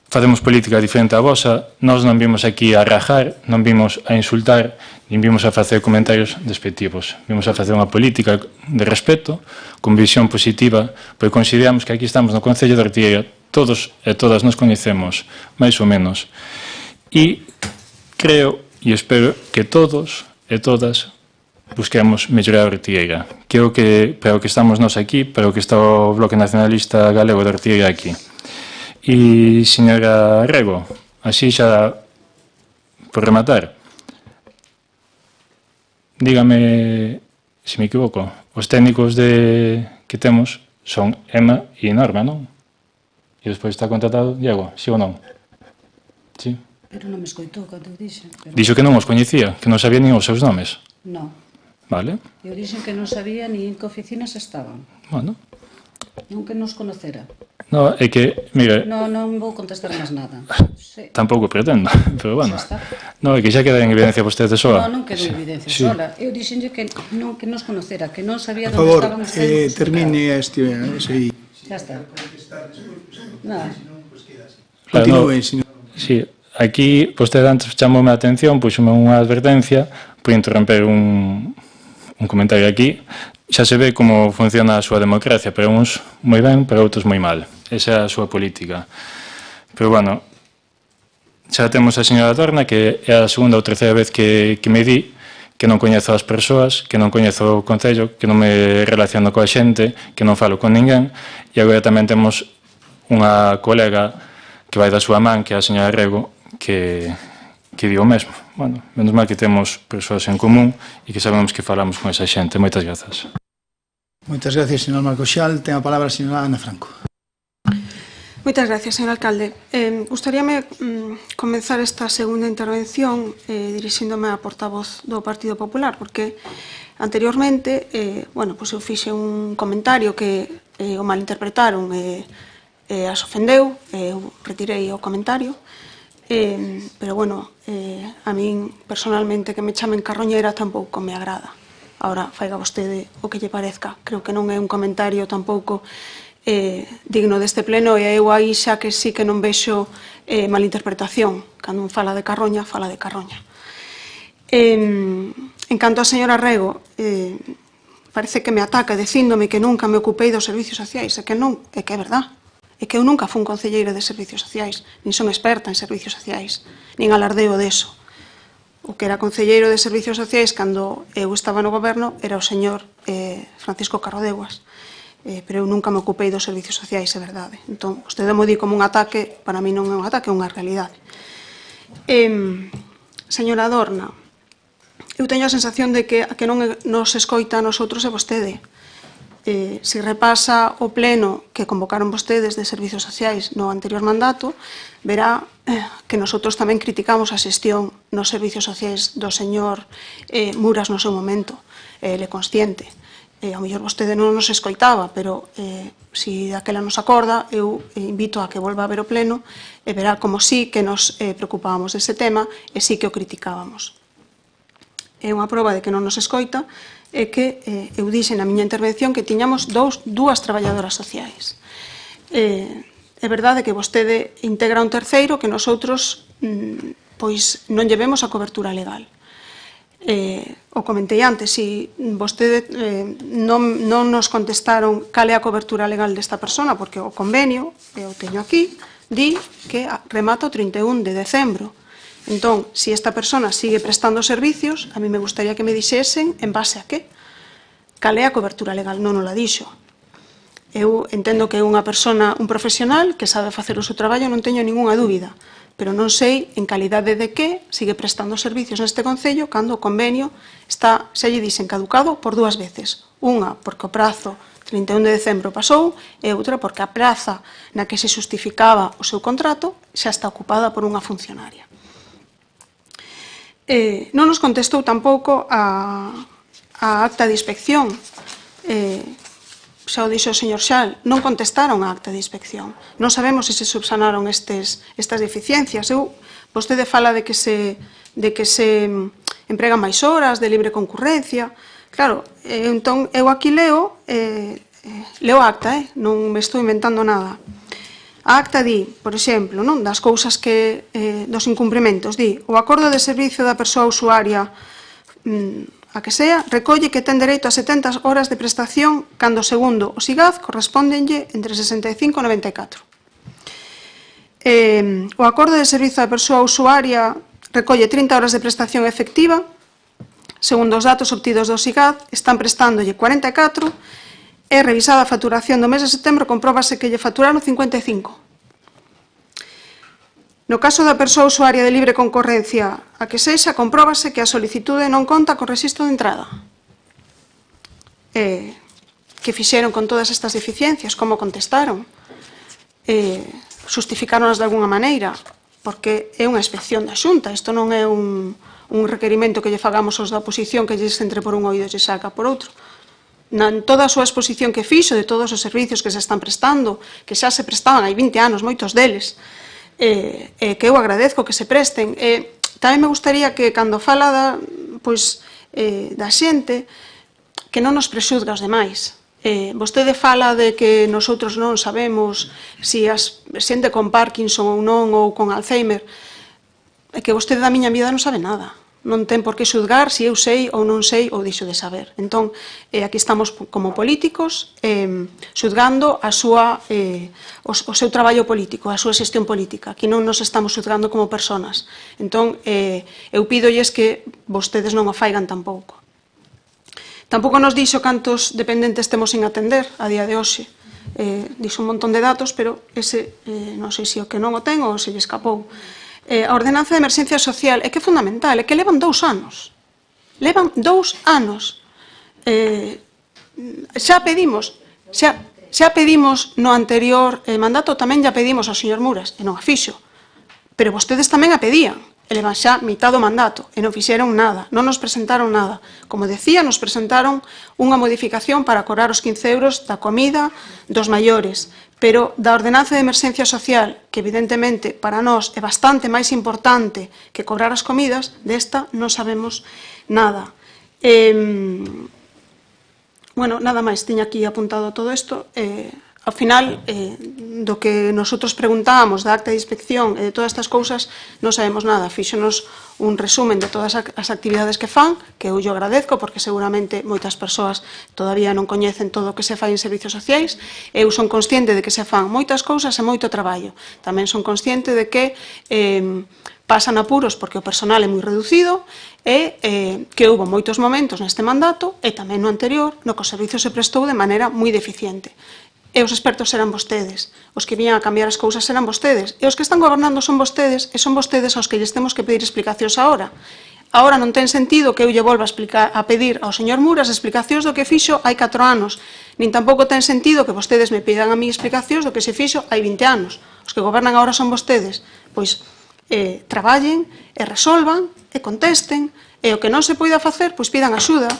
[SPEAKER 3] Facemos política diferente a vosa, nós non vimos aquí a rajar, non vimos a insultar, nin vimos a facer comentarios despectivos. Vimos a facer unha política de respeto, con visión positiva, porque consideramos que aquí estamos no Concello de Ortigueira, todos e todas nos coñecemos, máis ou menos. E creo e espero que todos e todas busquemos mellorar a Ortigueira, que é o que, para o que estamos nós aquí, para o que está o Bloque Nacionalista Galego de Ortigueira aquí. E, señora Rego, así xa por rematar, dígame se me equivoco, os técnicos que temos son Emma e Norma, non? E despois está contratado Diego, sí ou non? Sí.
[SPEAKER 2] Pero non me escoitou cando dixen.
[SPEAKER 3] Dixo que non os coñecía, que non sabía nin os seus nomes.
[SPEAKER 2] Non.
[SPEAKER 3] Vale.
[SPEAKER 2] Eu dixen que non sabía ni en que oficinas estaban.
[SPEAKER 3] Bueno.
[SPEAKER 2] Non que nos conocera.
[SPEAKER 3] No, é que, mire...
[SPEAKER 2] Non vou contestar máis nada. Sí.
[SPEAKER 3] Tampouco pretendo, pero bueno.
[SPEAKER 2] Xa está.
[SPEAKER 3] No, é que xa queda en evidencia vostede soa.
[SPEAKER 2] Non quedou evidencia
[SPEAKER 3] Sí.
[SPEAKER 2] sola. Eu dixenlle que non que nos conocera, que non sabía
[SPEAKER 1] Por
[SPEAKER 2] onde
[SPEAKER 1] favor,
[SPEAKER 2] estaban ustedes.
[SPEAKER 1] termine ese...
[SPEAKER 2] Xa está. Nada.
[SPEAKER 1] Continúe, señor.
[SPEAKER 3] Sí, aquí vostede antes chamoume a atención, puxome unha advertencia por interromper un comentario aquí. Xa se ve como funciona a súa democracia, pero uns moi ben, pero outros moi mal. Esa é a súa política. Pero, bueno, xa temos a señora Dorna, que é a segunda ou terceira vez que me di que non coñezo as persoas, que non coñezo o Concello, que non me relaciono coa xente, que non falo con ninguén, e agora tamén temos unha colega que vai da súa man, que é a señora Rego, que di o mesmo. Bueno, menos mal que temos persoas en común e que sabemos que falamos con esa xente. Moitas grazas.
[SPEAKER 1] Moitas gracias, señor Marco Xal. Ten a palabra a señora Ana Franco.
[SPEAKER 4] Moitas gracias, señor alcalde. Gustaríame comenzar esta segunda intervención dirixíndome á portavoz do Partido Popular, porque anteriormente, pues eu fixe un comentario que o malinterpretaron e as ofendeu, eu retirei o comentario, pero, bueno, a min personalmente que me chamen carroñera tampouco me agrada. Ahora, faiga vostede o que lle parezca. Creo que non é un comentario tampouco digno deste pleno, e eu aí xa que sí que non vexo malinterpretación. Cando un fala de carroña, fala de carroña. En canto a señora Rego, parece que me ataca dicíndome que nunca me ocupei dos servicios sociais, e que non, é que é verdad. É que eu nunca fui un concelleiro de servicios sociais, nin son experta en servicios sociais, nin alardeo deso. O que era concelleiro de servicios sociais cando eu estaba no goberno era o señor Francisco Carrodeguas. Pero eu nunca me ocupei dos servicios sociais, é verdade. Entón, vostede mo di como un ataque, para mí non é un ataque, é unha realidade. Señora Dorna, eu teño a sensación de que a que non nos escoita a nosotros é vostede. Se repasa o pleno que convocaron vostedes de servicios sociais no anterior mandato, verá que nosotros tamén criticamos a xestión nos servicios sociais do señor Muras no seu momento. Ele consciente. Ao mellor vostede non nos escoitaba, pero se daquela nos acorda, eu invito a que volva a ver o pleno e verá como sí que nos preocupábamos dese tema e sí que o criticábamos. É unha proba de que non nos escoita é que eu dixe na miña intervención que tiñamos dúas traballadoras sociais. É verdade que vostede integra un terceiro que nosotros pois non llevemos a cobertura legal. O comentei antes, se vostede non nos contestaron cal é a cobertura legal desta persona, porque o convenio, eu teño aquí, di que remata o 31 de decembro. Entón, se esta persona sigue prestando servicios, a mí me gustaría que me dixesen en base a qué. cal é a cobertura legal, non o la dixo. Eu entendo que é unha persona, un profesional que sabe facer o seu traballo, non teño ningunha dúbida, pero non sei en calidade de que sigue prestando servicios neste Concello cando o convenio está, xa lle dixen, caducado por 2 veces. Unha, porque o prazo 31 de decembro pasou, e outra porque a praza na que se justificaba o seu contrato xa está ocupada por unha funcionaria. Non nos contestou tampouco a acta de inspección. Xa o dixo o señor Xal, non contestaron a acta de inspección. Non sabemos se se subsanaron estas deficiencias. Vostede fala de que se empregan máis horas, de libre concurrencia. Claro, entón, eu aquí leo a acta, non me estou inventando nada. A acta di, por exemplo, non, das cousas que, dos incumprimentos, di, o acordo de servicio da persoa usuaria a que sea, recolle que ten dereito a 70 horas de prestación cando, segundo o SIGAD, correspóndenlle entre 65 e 94. O acordo de servizo da persoa usuaria recolle 30 horas de prestación efectiva, segundo os datos obtidos do SIGAD, están prestándolle 44, e revisada a facturación do mes de setembro, compróbase que lle facturaron 55. No caso da persoa usuaria de libre concorrencia a que sexa, compróbase que a solicitude non conta co rexistro de entrada. Que fixeron con todas estas deficiencias? Como contestaron? Justificáronas de alguna maneira? Porque é unha inspección da Xunta, isto non é un requerimento que lle fagamos aos da oposición que lles entre por un oído e lle saca por outro. En toda a súa exposición que fixo de todos os servicios que se están prestando, que xa se prestaban hai 20 anos, moitos deles, que eu agradezco que se presten. Tamén me gustaría que, cando fala da xente, que non nos prexuzga os demais. Vostede fala de que nosotros non sabemos se a xente con Parkinson ou non, ou con Alzheimer, é que vostede da miña vida non sabe nada. Non ten por que xuzgar se eu sei ou non sei ou dixo de saber. Entón, aquí estamos como políticos xuzgando o seu traballo político, a súa xestión política. Aquí non nos estamos xuzgando como personas. Entón, eu pídolles que vostedes non o faigan tampouco. Tampouco nos dixo cantos dependentes temos sin atender a día de hoxe. Dixo un montón de datos, pero ese non sei se o que non o ten ou se lle escapou. A ordenanza de emerxencia social é que é fundamental, é que levan 2 anos. Levan 2 anos. Xa pedimos no anterior mandato, tamén xa pedimos ao señor Muras, e non a fixo. Pero vostedes tamén a pedían, e levan xa mitad do mandato, e non fixeron nada, non nos presentaron nada. Como decía, nos presentaron unha modificación para cobrar os 15 euros da comida dos maiores, pero da ordenanza de emerxencia social, que evidentemente para nós é bastante máis importante que cobrar as comidas, desta non sabemos nada. Bueno, nada máis, tiña aquí apuntado todo isto. Ao final, do que nosotros preguntábamos da acta de inspección e de todas estas cousas, non sabemos nada. Fíxonos un resumen de todas as actividades que fan, que eu yo agradezco, porque seguramente moitas persoas todavía non coñecen todo o que se fai en servicios sociais. Eu son consciente de que se fan moitas cousas e moito traballo. Tamén son consciente de que pasan apuros porque o personal é moi reducido e que houve moitos momentos neste mandato e tamén no anterior no que o servicio se prestou de maneira moi deficiente. E os expertos eran vostedes, os que viñan a cambiar as cousas eran vostedes, e os que están gobernando son vostedes, e son vostedes aos que lles temos que pedir explicacións agora. Agora non ten sentido que eu lle volva a pedir ao señor Muras explicacións do que fixo hai 4 anos, nin tampouco ten sentido que vostedes me pidan a mí explicacións do que se fixo hai 20 anos. Os que gobernan agora son vostedes, pois traballen e resolvan e contesten, e o que non se poida facer, pois pidan axuda.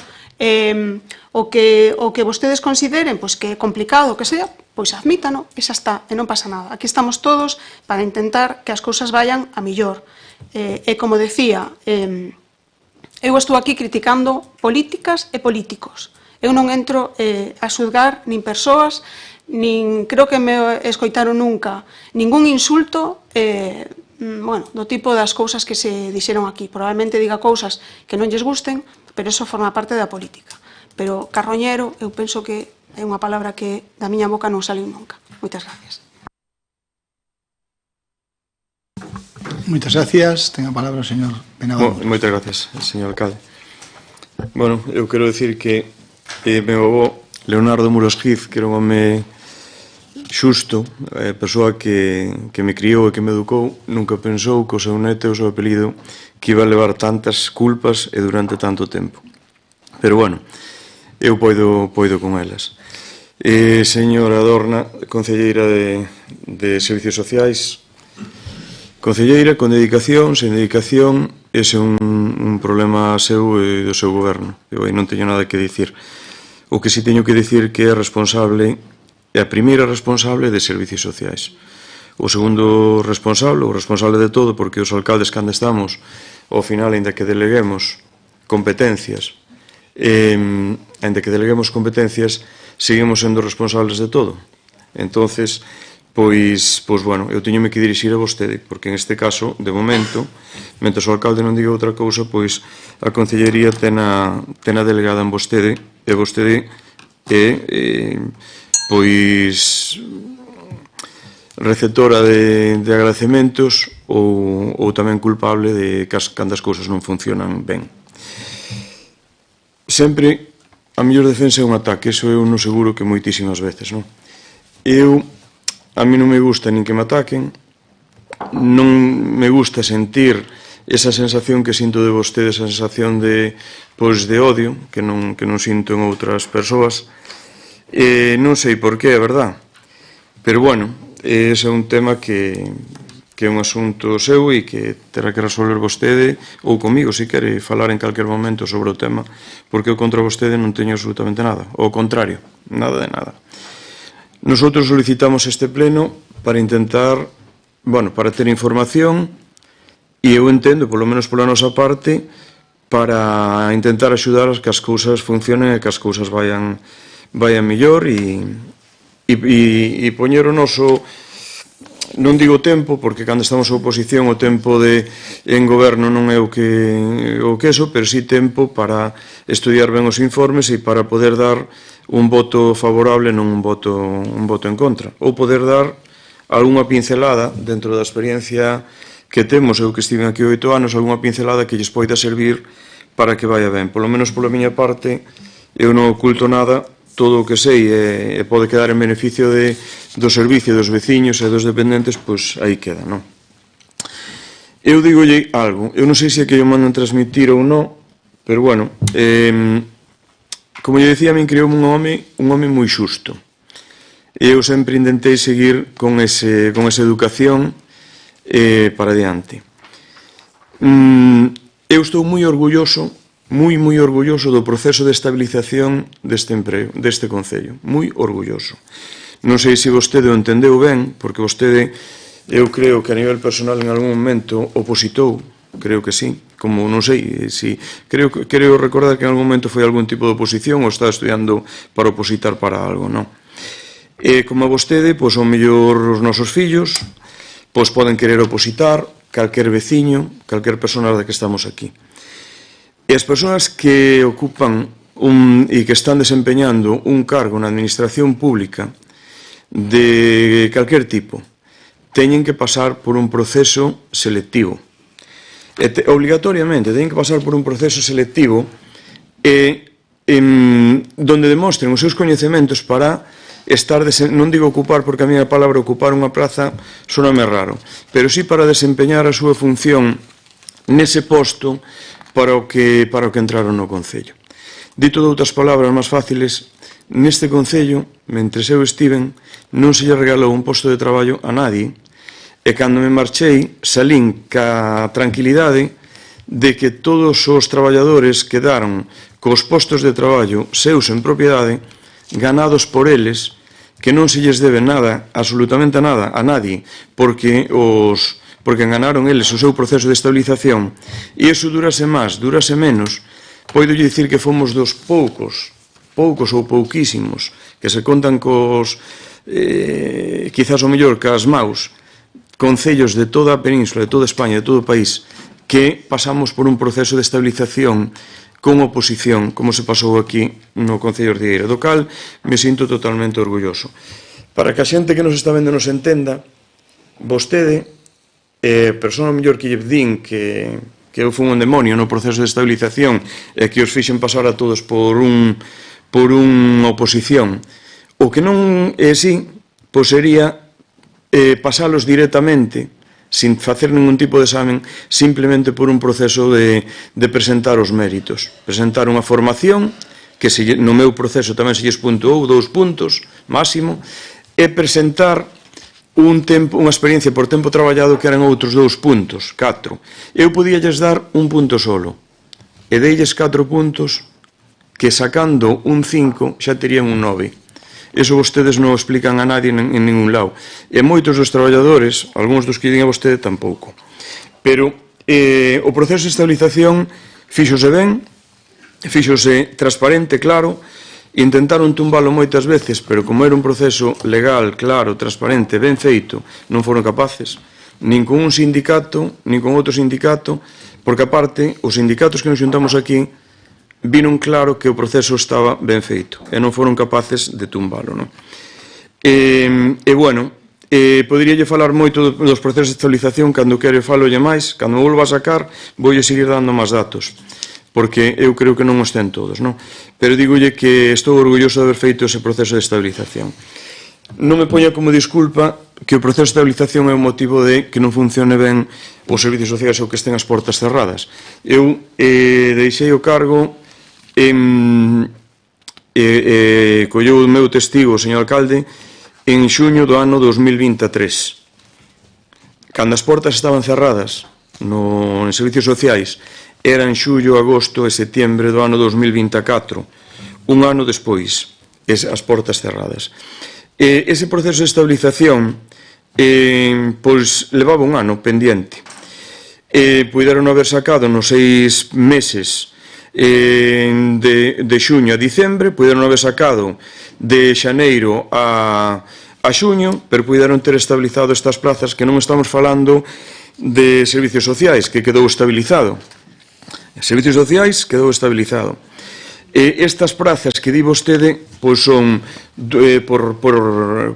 [SPEAKER 4] O que vostedes consideren que é complicado, o que sea, pois admítano e xa está, e non pasa nada. Aquí estamos todos para intentar que as cousas vayan a millor. E como decía, eu estou aquí criticando políticas e políticos. Eu non entro a xuzgar nin persoas, nin creo que me escoitaron nunca ningún insulto do tipo das cousas que se dixeron aquí. Probablemente diga cousas que non lles gusten, pero eso forma parte da política. Pero carroñero, eu penso que é unha palabra que da miña boca non saliu nunca. Moitas gracias.
[SPEAKER 1] Moitas gracias. Ten a palabra o señor Penabado.
[SPEAKER 5] Moitas gracias, señor alcalde. Bueno, eu quero decir que meu avó, Leonardo Muros Giz, que era un home xusto, a persoa que me criou e que me educou, nunca pensou que o seu neto e o seu apelido que iba a levar tantas culpas e durante tanto tempo. Pero, bueno, eu poido con elas. Señora Adorna, concelleira de Servicios Sociais, concelleira con dedicación, sen dedicación, ese é un problema seu e do seu goberno. Eu aí non teño nada que dicir. O que si teño que dicir que é responsable, é a primeira responsable de Servicios Sociais. O segundo responsable, o responsable de todo, porque os alcaldes cando estamos, ao final, ainda que deleguemos competencias, seguimos sendo responsables de todo. Entonces, pois, bueno, eu teñome que dirixir a vostede, porque en este caso, de momento, mentre o alcalde non diga outra cousa, pois a concellería tena delegada en vostede, e vostede é, pois, receptora de agradecementos ou tamén culpable de cando as cousas non funcionan ben. Sempre a mellor defensa é un ataque, iso eu non seguro que moitísimas veces, non? A mí non me gusta nin que me ataquen, non me gusta sentir esa sensación que sinto de vostede, esa sensación de odio, que non sinto en outras persoas. Non sei por qué, é verdad. Pero, bueno, ese é un tema que é un asunto seu e que terá que resolver vostede ou comigo, se quere falar en calquer momento sobre o tema, porque eu contra vostede non teño absolutamente nada. Ao contrario, nada de nada. Nosotros solicitamos este pleno para intentar, bueno, para ter información e eu entendo, polo menos pola nosa parte, para intentar axudar a que as cousas funcionen e que as cousas vayan mellor e poñer o noso, non digo tempo, porque cando estamos a oposición o tempo en goberno non é o que eso, pero sí tempo para estudiar ben os informes e para poder dar un voto favorable, non un voto en contra, ou poder dar algunha pincelada dentro da experiencia que temos, eu que estive aquí 8 anos, algunha pincelada que lles poida servir para que vaya ben. Polo menos pola miña parte, eu non oculto nada, todo o que sei e pode quedar en beneficio do servicio dos veciños e dos dependentes, pois aí queda, non? Eu digolle algo, eu non sei se é que eu mandan transmitir ou non, pero bueno, como lle decía, a min crioume un home moi xusto. Eu sempre intentei seguir con esa educación para diante. Eu estou moi orgulloso do proceso de estabilización deste emprego, deste concello, moi orgulloso. Non sei se vostede o entendeu ben, porque vostede, eu creo que a nivel personal en algún momento opositou, creo que sí, como non sei, creo recordar que en algún momento foi algún tipo de oposición ou estaba estudiando para opositar para algo, non? E como a vostede, pois ao mellor os nosos fillos, pois poden querer opositar, calquer veciño, calquer persona da que estamos aquí. E as persoas que ocupan e que están desempeñando un cargo na administración pública de calquer tipo, teñen que pasar por un proceso selectivo. Obligatoriamente, teñen que pasar por un proceso selectivo donde demostren os seus coñecementos para estar, non digo ocupar, porque a miña palabra ocupar unha plaza soname raro, pero sí para desempeñar a súa función nese posto para o que entraron no Concello. Dito de outras palabras máis fáciles, neste Concello, mentres eu estiven, non se lle regalou un posto de traballo a nadie, e cando me marchei, salín ca tranquilidade de que todos os traballadores quedaron cos postos de traballo seus en propiedade, ganados por eles, que non se lles debe nada, absolutamente nada, a nadie, porque enganaron eles o seu proceso de estabilización, e iso durase máis, durase menos, poido dicir que fomos dos poucos ou pouquísimos, que se contan cos, quizás o mellor, cas maus, concellos de toda a península, de toda España, de todo o país, que pasamos por un proceso de estabilización con oposición, como se pasou aquí no Concello de Ortigueira, do cal me sinto totalmente orgulloso. Para que a xente que nos está vendo nos entenda, vostede, persona mellor que lle din que eu fui un demonio no proceso de estabilización e que os fixen pasar a todos por un por unha oposición. O que non é así, pois sería pasalos directamente, sin facer ningún tipo de examen, simplemente por un proceso de presentar os méritos. Presentar unha formación, que no meu proceso tamén se lles puntuou 2 puntos máximo, e presentar unha experiencia por tempo traballado que eran outros 2 puntos, 4. Eu podíalles dar un punto solo, e deilles 4 puntos que sacando un 5 xa terían un 9. Eso vostedes non o explican a nadie en ningún lado. E moitos dos traballadores, algúns dos que din a vostede, tampouco. Pero o proceso de estabilización fíxose ben, fíxose transparente, claro, intentaron tumbalo moitas veces, pero como era un proceso legal, claro, transparente, ben feito, non foron capaces, nin con un sindicato, nin con outro sindicato, porque aparte, os sindicatos que nos xuntamos aquí viron claro que o proceso estaba ben feito e non foron capaces de tumbalo, non? Bueno, poderíalle falar moito dos procesos de estabilización, cando quero falolle máis, cando me volvo a sacar, voulle seguir dando máis datos, porque eu creo que non os ten todos, non? Pero dígolle que estou orgulloso de haber feito ese proceso de estabilización. Non me poña como disculpa que o proceso de estabilización é o motivo de que non funcione ben os servicios sociais ou que estén as portas cerradas. Eu deixei o cargo, colleu o meu testigo, o señor alcalde, en xuño do ano 2023. Cando as portas estaban cerradas en servicios sociais, era en xullo, agosto e setiembre do ano 2024, un ano despois, as portas cerradas. Ese proceso de estabilización pois levaba un ano pendiente. Puideron haber sacado nos 6 meses de xuño a dicembre, puideron haber sacado de xaneiro a xuño, pero puideron ter estabilizado estas plazas, que non estamos falando de servicios sociais, que quedou estabilizado. Servicios sociais quedou estabilizado. Estas prazas que di vostede pois son por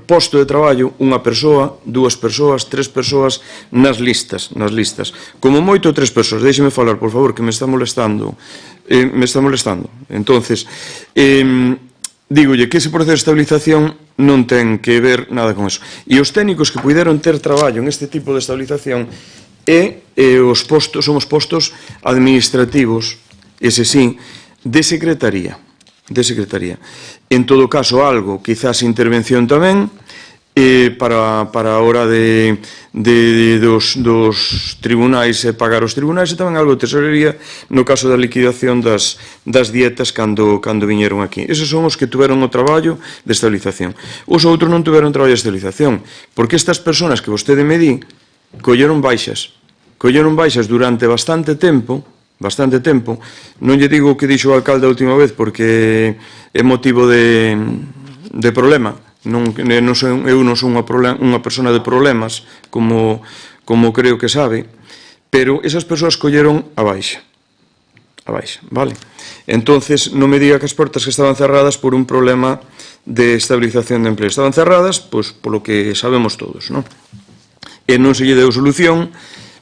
[SPEAKER 5] posto de traballo unha persoa, 2 persoas, 3 persoas nas listas. Como moito 3 persoas. Déixeme falar, por favor, que me está molestando. Entonces, dígolle que ese proceso de estabilización non ten que ver nada con eso. E os técnicos que puideron ter traballo en este tipo de estabilización son os postos administrativos, ese sí, de secretaría. En todo caso, algo, quizás intervención tamén, para a hora dos tribunais e pagar os tribunais, e tamén algo de tesorería no caso da liquidación das dietas cando viñeron aquí. Esos son os que tuveron o traballo de estabilización. Os outros non tuveron traballo de estabilización, porque estas persoas que vostede me di colleron baixas durante bastante tempo. Non lle digo o que dixo o alcalde a última vez, porque é motivo de problema. Eu non son unha persona de problemas, como creo que sabe, pero esas persoas colleron a baixa, vale? Entonces, non me diga que as portas que estaban cerradas por un problema de estabilización de empleo. Estaban cerradas, pois, polo que sabemos todos, non? E non se lle deu solución,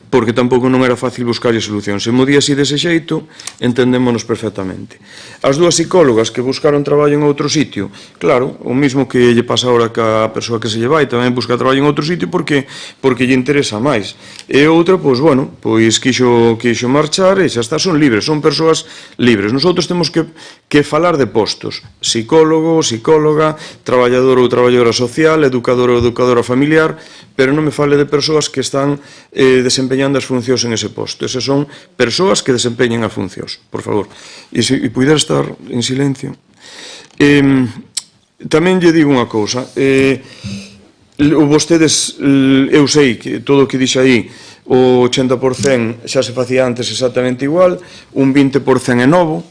[SPEAKER 5] porque tampouco non era fácil buscarlle solución. Se mo di así dese xeito, entendémonos perfectamente. As 2 psicólogas que buscaron traballo en outro sitio, claro, o mismo que lle pasa ahora ca persoa que se lle vai, tamén busca traballo en outro sitio porque lle interesa máis. E outra, pois, bueno, pois quixo marchar e xa está, son libres, son persoas libres. Nosotros temos que falar de postos, psicólogo, psicóloga, traballador ou traballadora social, educador ou educadora familiar, pero non me fale de persoas que están desempeñando as funcións en ese posto. Esas son persoas que desempeñan as funcións, por favor. E se puidera estar en silencio. Tamén lle digo unha cousa. Vostedes, eu sei que todo o que dixe aí, o 80% xa se facía antes exactamente igual, un 20% é novo,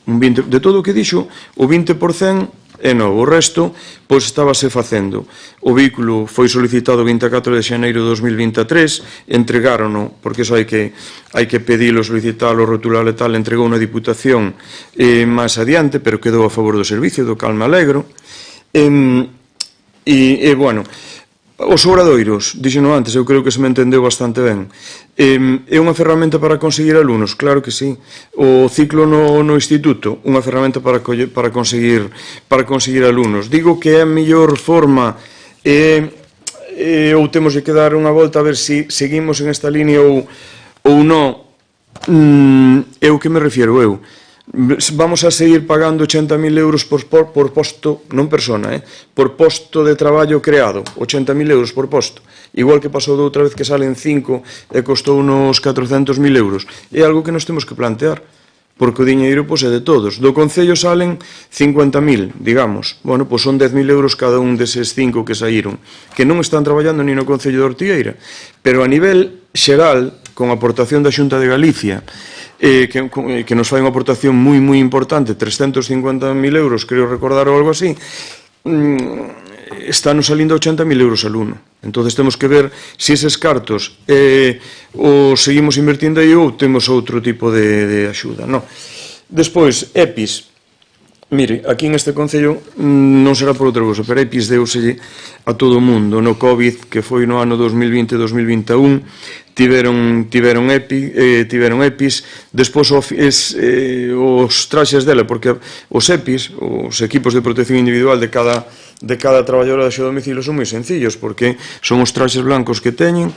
[SPEAKER 5] de todo o que dixo, o 20% é novo. O resto, pois, estábase facendo. O vehículo foi solicitado o 24 de xaneiro de 2023, entregárono, porque iso hai que pedilo, solicitalo, rotulalo e tal, entregou na Diputación máis adiante, pero quedou a favor do servicio, do cal me alegro. E, bueno, Os obradoiros, dixeno antes, eu creo que se me entendeu bastante ben. É unha ferramenta para conseguir alumnos? Claro que sí. O ciclo no instituto, unha ferramenta para conseguir alumnos. Digo que é a mellor forma ou temos que dar unha volta a ver se seguimos en esta línea ou non. É o que me refiero eu. Vamos a seguir pagando 80.000 euros por posto, non persona, por posto de traballo creado, 80.000 euros por posto, igual que pasou de outra vez que salen 5 e costou unos 400.000 euros. É algo que nos temos que plantear, porque o diñeiro é de todos. Do Concello salen 50.000, digamos. Bueno, pois son 10.000 euros cada un deses 5 que saíron, que non están traballando ni no Concello de Ortigueira, pero a nivel xeral, con aportación da Xunta de Galicia, que nos fai unha aportación moi importante, 350.000 euros, creo recordar ou algo así, están nos salindo 80.000 euros al uno. Entonces temos que ver se eses cartos os seguimos invertindo aí ou temos outro tipo de axuda. Despois, EPIs. Mire, aquí en este Concello non será por outra cousa, pero EPIs deuselle a todo o mundo. No COVID, que foi no ano 2020-2021, tiveron EPIs, despois os traxes dela, porque os EPIs, os equipos de protección individual de cada traballadora de seu domicilio son moi sencillos, porque son os traxes blancos que teñen,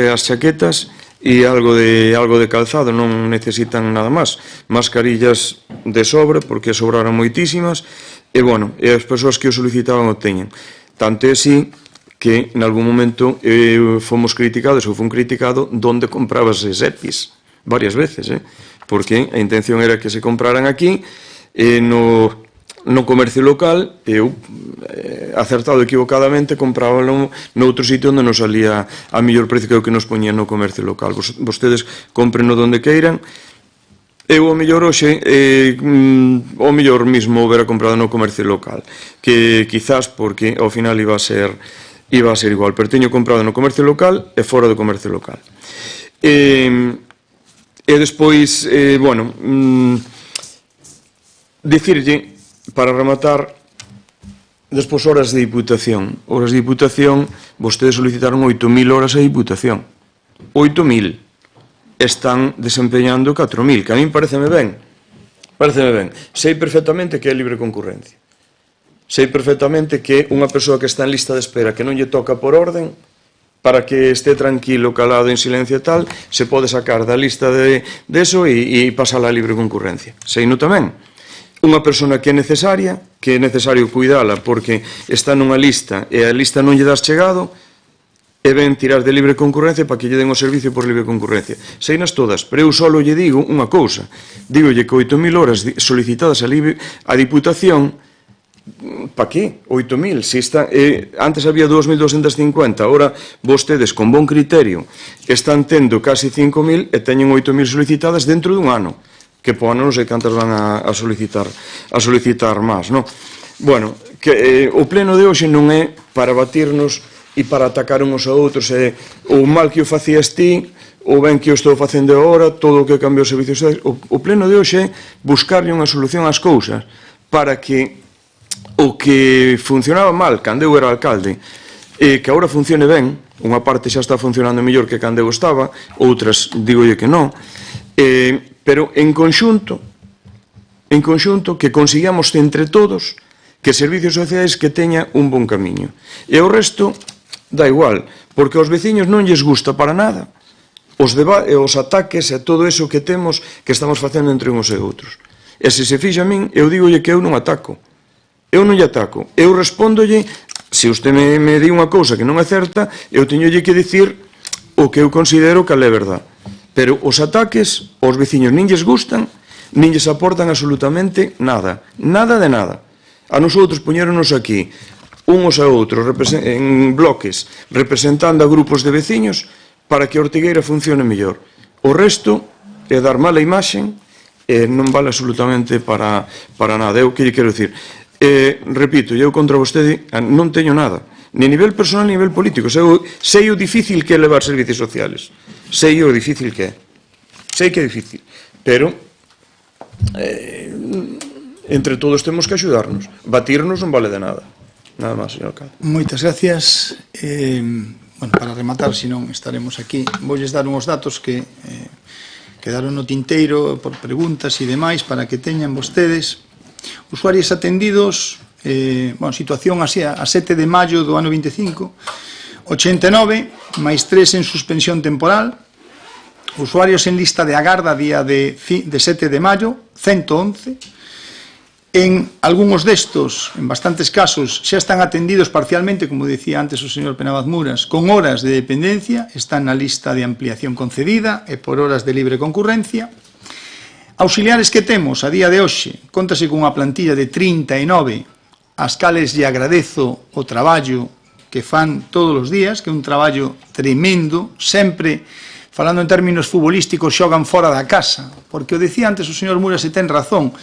[SPEAKER 5] as chaquetas e algo de calzado, non necesitan nada máis. Mascarillas de sobra, porque sobraron moitísimas, e as persoas que o solicitaban o teñen. Tanto é así que en algún momento fomos criticados, ou fun criticado, donde comprabas esses EPIs, varias veces, porque a intención era que se compraran aquí, no comercio local, eu, acertado equivocadamente, compraba noutro sitio onde nos salía a mellor precio que o que nos poñían no comercio local. Vostedes compren donde queiran. Eu, o mellor hoxe, o mellor mismo hubiera comprado no comercio local, que quizás porque ao final iba a ser igual, pero teño comprado no comercio local e fora do comercio local. E despois, dicirlle, para rematar, despois horas de Diputación. Horas de Diputación, vostedes solicitaron 8.000 horas a Diputación. 8.000. Están desempeñando 4.000, que a min pareceme ben. Sei perfectamente que é libre concurrencia. Sei perfectamente que unha persoa que está en lista de espera que non lle toca por orden, para que esté tranquilo, calado, en silencio e tal, se pode sacar da lista de eso e pasar a libre concurrencia. Sei no tamén. Unha persona que é necesario cuidala porque está nunha lista e a lista non lle das chegado, e ben tirar de libre concurrencia para que lle den o servicio por libre concurrencia. Seinas todas, pero eu só lle digo unha cousa. Dígolle que 8.000 horas solicitadas a Diputación, pa que? 8.000, antes había 2.250, ahora vostedes con bon criterio están tendo casi 5.000 e teñen 8.000 solicitadas dentro dun ano, que po ano non sei cantas van a solicitar máis, non? Bueno, o pleno de hoxe non é para batirnos e para atacar uns a outros, o mal que o facías ti, o ben que o estou facendo agora, todo o que cambiou os servicios. O pleno de hoxe é buscarlle unha solución ás cousas para que o que funcionaba mal cando eu era alcalde, que agora funcione ben, unha parte xa está funcionando mellor que cando eu estaba, outras digolle que non, pero en conxunto que consigamos entre todos que servicios sociais que teña un bon camiño. E o resto dá igual, porque aos veciños non lles gusta para nada os ataques e todo eso que temos que estamos facendo entre uns e outros. E se fixa a min, eu digolle que eu non ataco. Eu non lle ataco. Eu respóndolle, se usted me di unha cousa que non é certa, eu teñolle que dicir o que eu considero que é verdad. Pero os ataques aos veciños nin lles gustan, nin lles aportan absolutamente nada. Nada de nada. A nosotros poñéronos aquí uns a outros en bloques representando a grupos de veciños para que a Ortigueira funcione mellor. O resto é dar mala imaxe e non vale absolutamente para nada. É o que lle quero dicir. Repito, eu contra vostede non teño nada, ni a nivel personal ni a nivel político. Sei o difícil que é levar servicios sociales. Sei o difícil que é. Sei que é difícil. Pero entre todos temos que axudarnos. Batirnos non vale de nada. Nada máis, señor alcalde.
[SPEAKER 1] Moitas gracias. Bueno, para rematar, senón estaremos aquí, voulles dar uns datos que quedaron no tinteiro por preguntas e demais para que teñan vostedes. Usuarios atendidos, bueno, situación así, a 7 de maio do ano 25, 89, máis 3 en suspensión temporal. Usuarios en lista de agarda día de 7 de maio, 111. En algúns destos, en bastantes casos, xa están atendidos parcialmente, como decía antes o señor Penabaz Muras, con horas de dependencia, están na lista de ampliación concedida e por horas de libre concurrencia. Auxiliares que temos a día de hoxe, contase cunha plantilla de 39, as cales lle agradezo o traballo que fan todos os días, que é un traballo tremendo, sempre, falando en términos futbolísticos, xogan fora da casa, porque o decía antes o señor Muras e ten razón,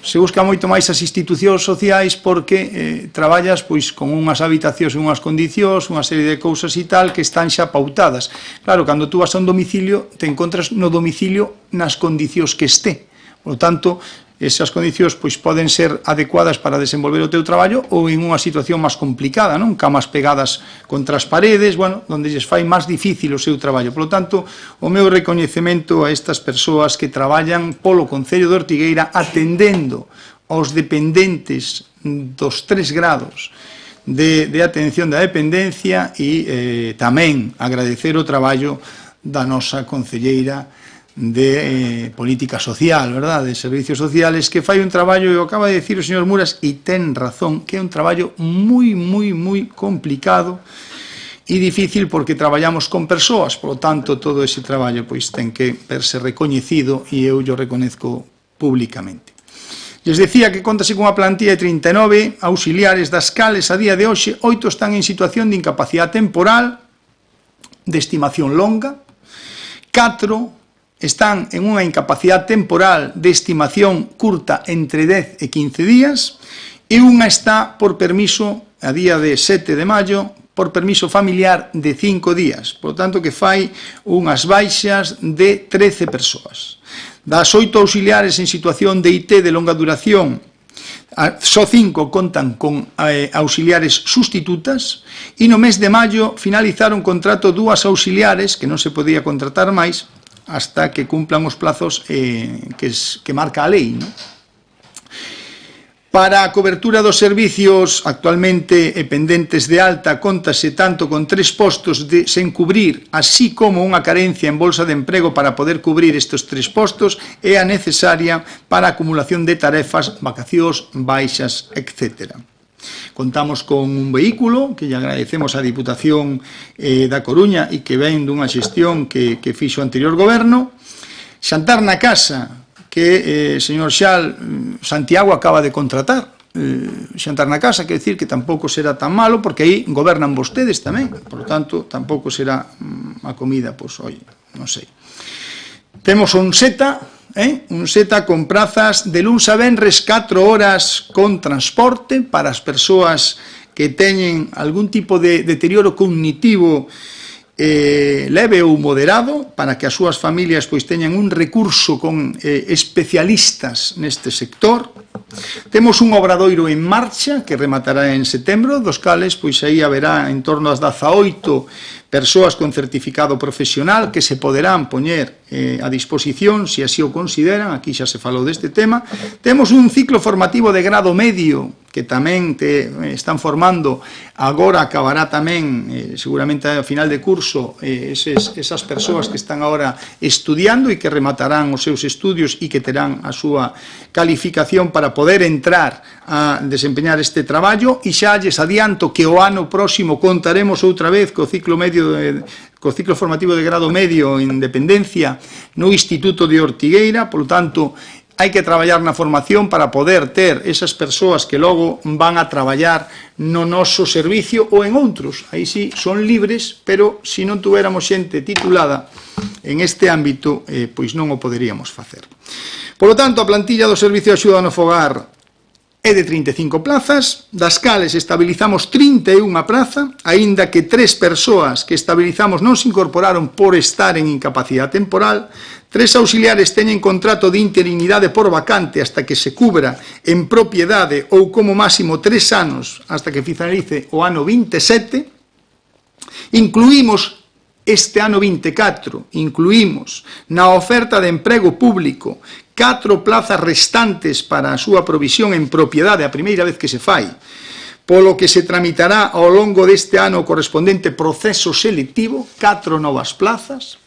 [SPEAKER 1] se busca moito máis as institucións sociais porque traballas pois con unhas habitacións e unhas condicións, unha serie de cousas e tal que están xa pautadas. Claro, cando tú vas a un domicilio, te encontras no domicilio nas condicións que este. Por lo tanto, esas condicións pois poden ser adecuadas para desenvolver o teu traballo ou en unha situación máis complicada, non? Camas pegadas contra as paredes, bueno, onde lles fai máis difícil o seu traballo. Por lo tanto, o meu recoñecemento a estas persoas que traballan polo Concello de Ortigueira atendendo aos dependentes dos 3 grados de atención da dependencia e tamén agradecer o traballo da nosa concelleira de política social, verdad, de servicios sociales, que fai un traballo, e o acaba de decir o señor Muras, e ten razón, que é un traballo moi complicado e difícil porque traballamos con persoas, por lo tanto, todo ese traballo pois ten que verse recoñecido e eu yo reconezco públicamente. Les decía que contase cunha plantilla de 39 auxiliares das cales a día de hoxe, 8 están en situación de incapacidade temporal, de estimación longa, 4 están en unha incapacidade temporal de estimación curta entre 10 e 15 días e unha está por permiso, a día de 7 de maio, por permiso familiar de 5 días. Por tanto, que fai unhas baixas de 13 persoas. Das 8 auxiliares en situación de IT de longa duración, só 5 contan con auxiliares sustitutas e no mes de maio finalizaron contrato 2 auxiliares que non se podía contratar máis hasta que cumplan os plazos que marca a lei, ¿no? Para a cobertura dos servicios actualmente pendentes de alta, contase tanto con 3 postos sen cubrir, así como unha carencia en bolsa de emprego para poder cubrir estes 3 postos e a necesaria para a acumulación de tarefas, vacacións, baixas, etcétera. Contamos con un vehículo que lle agradecemos á Diputación da Coruña e que ven dunha xestión que fixo o anterior goberno. Xantar na casa, que señor Xal Santiago acaba de contratar. Xantar na casa, quer dicir que tampouco será tan malo, porque aí gobernan vostedes tamén, por lo tanto, tampouco será a comida, pois, oi, non sei. Temos un SETA, un SETA con prazas de luns a venres 4 horas con transporte para as persoas que teñen algún tipo de deterioro cognitivo leve ou moderado, para que as súas familias pois teñan un recurso con especialistas neste sector. Temos un obradoiro en marcha que rematará en setembro, dos cales pois aí haberá en torno ás 18 persoas con certificado profesional que se poderán poñer a disposición, se así o consideran, aquí xa se falou deste tema. Temos un ciclo formativo de grado medio que tamén están formando, agora acabará tamén, seguramente a final de curso, esas persoas que están agora estudiando e que rematarán os seus estudios e que terán a súa calificación para poder entrar a desempeñar este traballo, e xa lles adianto que o ano próximo contaremos outra vez co ciclo formativo de grado medio en dependencia no Instituto de Ortigueira. Por lo tanto, hai que traballar na formación para poder ter esas persoas que logo van a traballar no noso servicio ou en outros. Aí sí, son libres, pero se non tuéramos xente titulada en este ámbito, pois non o poderíamos facer. Por lo tanto, a plantilla do Servicio de Axuda no Fogar é de 35 plazas, das cales estabilizamos 31 praza, aínda que 3 persoas que estabilizamos non se incorporaron por estar en incapacidade temporal, 3 auxiliares teñen contrato de interinidade por vacante hasta que se cubra en propiedade ou como máximo 3 anos hasta que finalice o ano 27, incluímos este ano 24, incluímos na oferta de emprego público 4 plazas restantes para a súa provisión en propiedade, a primeira vez que se fai, polo que se tramitará ao longo deste ano o correspondente proceso selectivo, 4 novas plazas,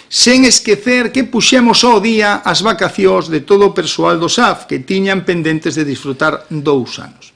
[SPEAKER 1] sen esquecer que puxemos ao día as vacacións de todo o persoal do SAF que tiñan pendentes de disfrutar 2 anos.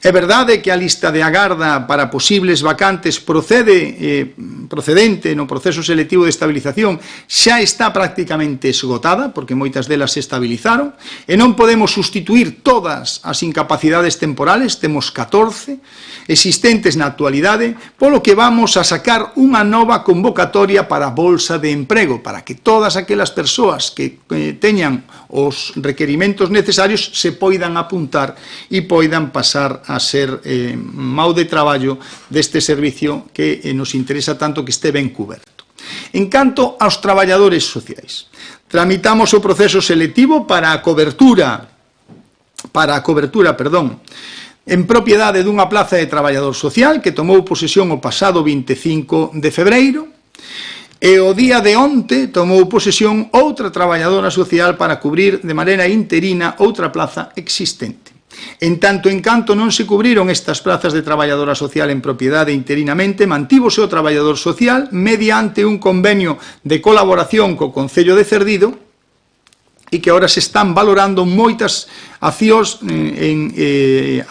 [SPEAKER 1] É verdade que a lista de agarda para posibles vacantes procedente no proceso selectivo de estabilización xa está prácticamente esgotada, porque moitas delas se estabilizaron, e non podemos sustituir todas as incapacidades temporales, temos 14 existentes na actualidade, polo que vamos a sacar unha nova convocatoria para a bolsa de emprego, para que todas aquelas persoas que teñan os requerimentos necesarios se poidan apuntar e poidan pasar a ser mau de traballo deste servicio que nos interesa tanto que este ben cuberto. En canto aos traballadores sociais, tramitamos o proceso selectivo para a cobertura, en propiedade dunha plaza de traballador social que tomou posesión o pasado 25 de febreiro, e o día de onte tomou posesión outra traballadora social para cubrir de maneira interina outra plaza existente. En tanto en canto non se cubriron estas plazas de traballadora social en propiedade interinamente, mantívose o traballador social mediante un convenio de colaboración co Concello de Cerdido e que ahora se están valorando moitas accións en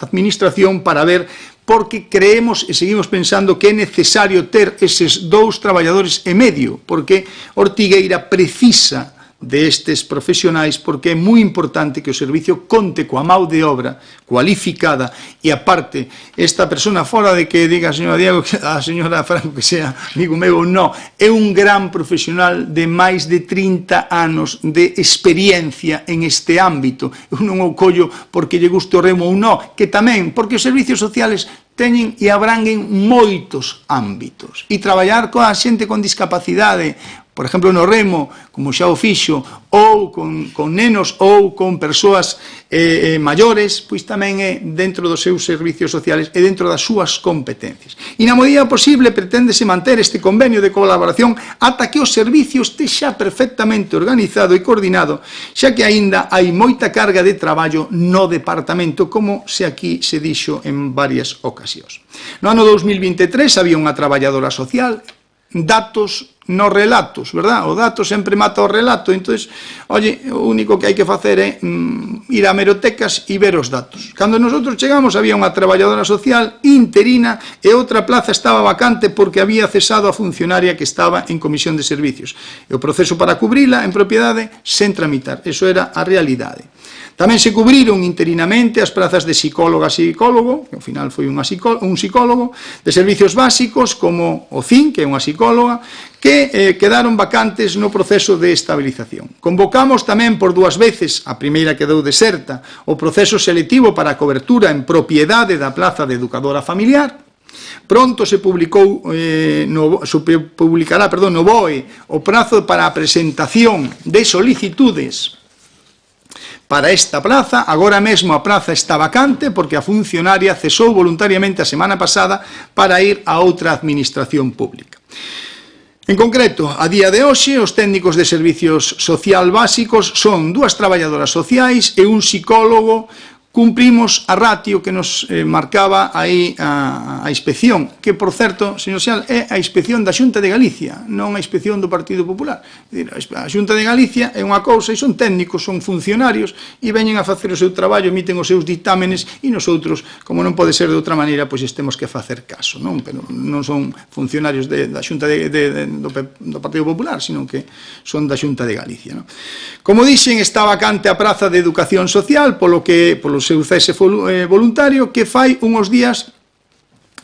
[SPEAKER 1] administración para ver, porque creemos e seguimos pensando que é necesario ter eses 2 traballadores e medio, porque Ortigueira precisa destes profesionais, porque é moi importante que o servicio conte coa mão de obra cualificada e, aparte, esta persona, fora de que diga a señora Diego, a señora Franco, que sea amigo meu ou non, é un gran profesional de máis de 30 anos de experiencia en este ámbito. Eu non o collo porque lle guste o remo ou non, que tamén, porque os servicios sociales teñen e abranguen moitos ámbitos. E traballar coa xente con discapacidade, por exemplo, no remo, como xa o fixo, ou con nenos ou con persoas maiores, pois tamén é dentro dos seus servicios sociales e dentro das súas competencias. E na medida posible preténdese manter este convenio de colaboración ata que o servicio este xa perfectamente organizado e coordinado, xa que aínda hai moita carga de traballo no departamento, como se aquí se dixo en varias ocasións. No ano 2023 había unha traballadora social, datos nos relatos, verdad? O dato sempre mata o relato, entonces, oye, o único que hai que facer é ir a merotecas e ver os datos. Cando nosotros chegamos había unha traballadora social interina e outra plaza estaba vacante porque había cesado a funcionaria que estaba en comisión de servicios. E o proceso para cubrila en propiedade sen tramitar, eso era a realidade. Tamén se cubriron interinamente as plazas de psicóloga e psicólogo, que ao final foi un psicólogo, de servicios básicos como o CIN, que é unha psicóloga, que quedaron vacantes no proceso de estabilización. Convocamos tamén por 2 veces, a primeira quedou deserta, o proceso selectivo para a cobertura en propiedade da plaza de educadora familiar. Pronto se publicará no BOE o prazo para a presentación de solicitudes para esta plaza. Agora mesmo a plaza está vacante porque a funcionaria cesou voluntariamente a semana pasada para ir a outra administración pública. En concreto, a día de hoxe, os técnicos de servicios social básicos son 2 traballadoras sociais e un psicólogo. Cumprimos a ratio que nos marcaba aí a inspección, que, por certo, señor Xal, é a inspección da Xunta de Galicia, non a inspección do Partido Popular. A Xunta de Galicia é unha cousa e son técnicos, son funcionarios e veñen a facer o seu traballo, emiten os seus dictámenes e nosotros, como non pode ser de outra maneira, pois temos que facer caso, non? Pero non son funcionarios da Xunta do Partido Popular, sino que son da Xunta de Galicia, non? Como dixen, está vacante a praza de Educación Social, polo seu cese voluntario, que fai unhos días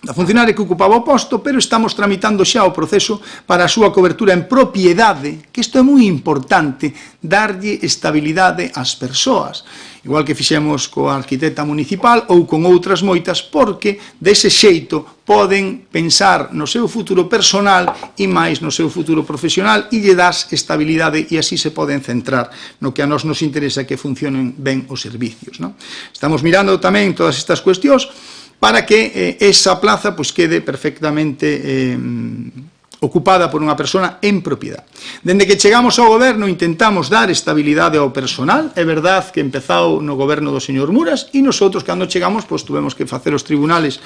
[SPEAKER 1] da funcionaria que ocupaba o posto, pero estamos tramitando xa o proceso para a súa cobertura en propiedade, que isto é moi importante, darlle estabilidade ás persoas, igual que fixemos coa arquitecta municipal ou con outras moitas, porque dese xeito poden pensar no seu futuro personal e máis no seu futuro profesional e lle das estabilidade e así se poden centrar no que a nós nos interesa que funcionen ben os servicios. Estamos mirando tamén todas estas cuestións para que esa plaza quede perfectamente ocupada por unha persona en propiedade. Dende que chegamos ao goberno intentamos dar estabilidade ao personal, é verdad que empezou no goberno do señor Muras e nosotros cando chegamos tuvemos que facer os tribunales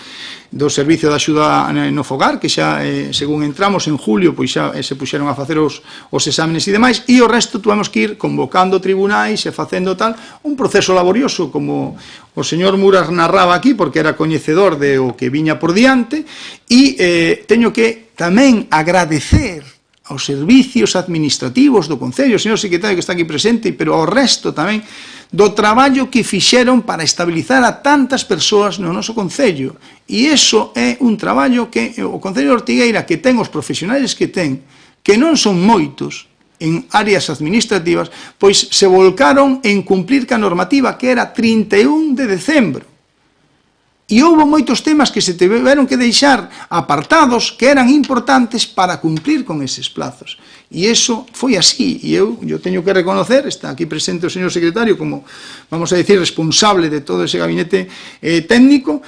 [SPEAKER 1] do Servicio de Axuda no Fogar, que xa, según entramos en julio, xa se puxeron a facer os exámenes e demais, e o resto tuvemos que ir convocando tribunais e facendo tal, un proceso laborioso, como o señor Muras narraba aquí, porque era coñecedor de o que viña por diante, e teño que tamén agradecer aos servicios administrativos do Concello, o señor secretario que está aquí presente, pero ao resto tamén do traballo que fixeron para estabilizar a tantas persoas no noso Concello. E iso é un traballo que o Concello de Ortigueira, que ten os profesionales que ten, que non son moitos en áreas administrativas, pois se volcaron en cumplir ca normativa que era 31 de decembro. E houve moitos temas que se tiveron que deixar apartados que eran importantes para cumplir con eses plazos. E iso foi así, e eu teño que reconocer, está aquí presente o señor secretario como, vamos a decir, responsable de todo ese gabinete técnico,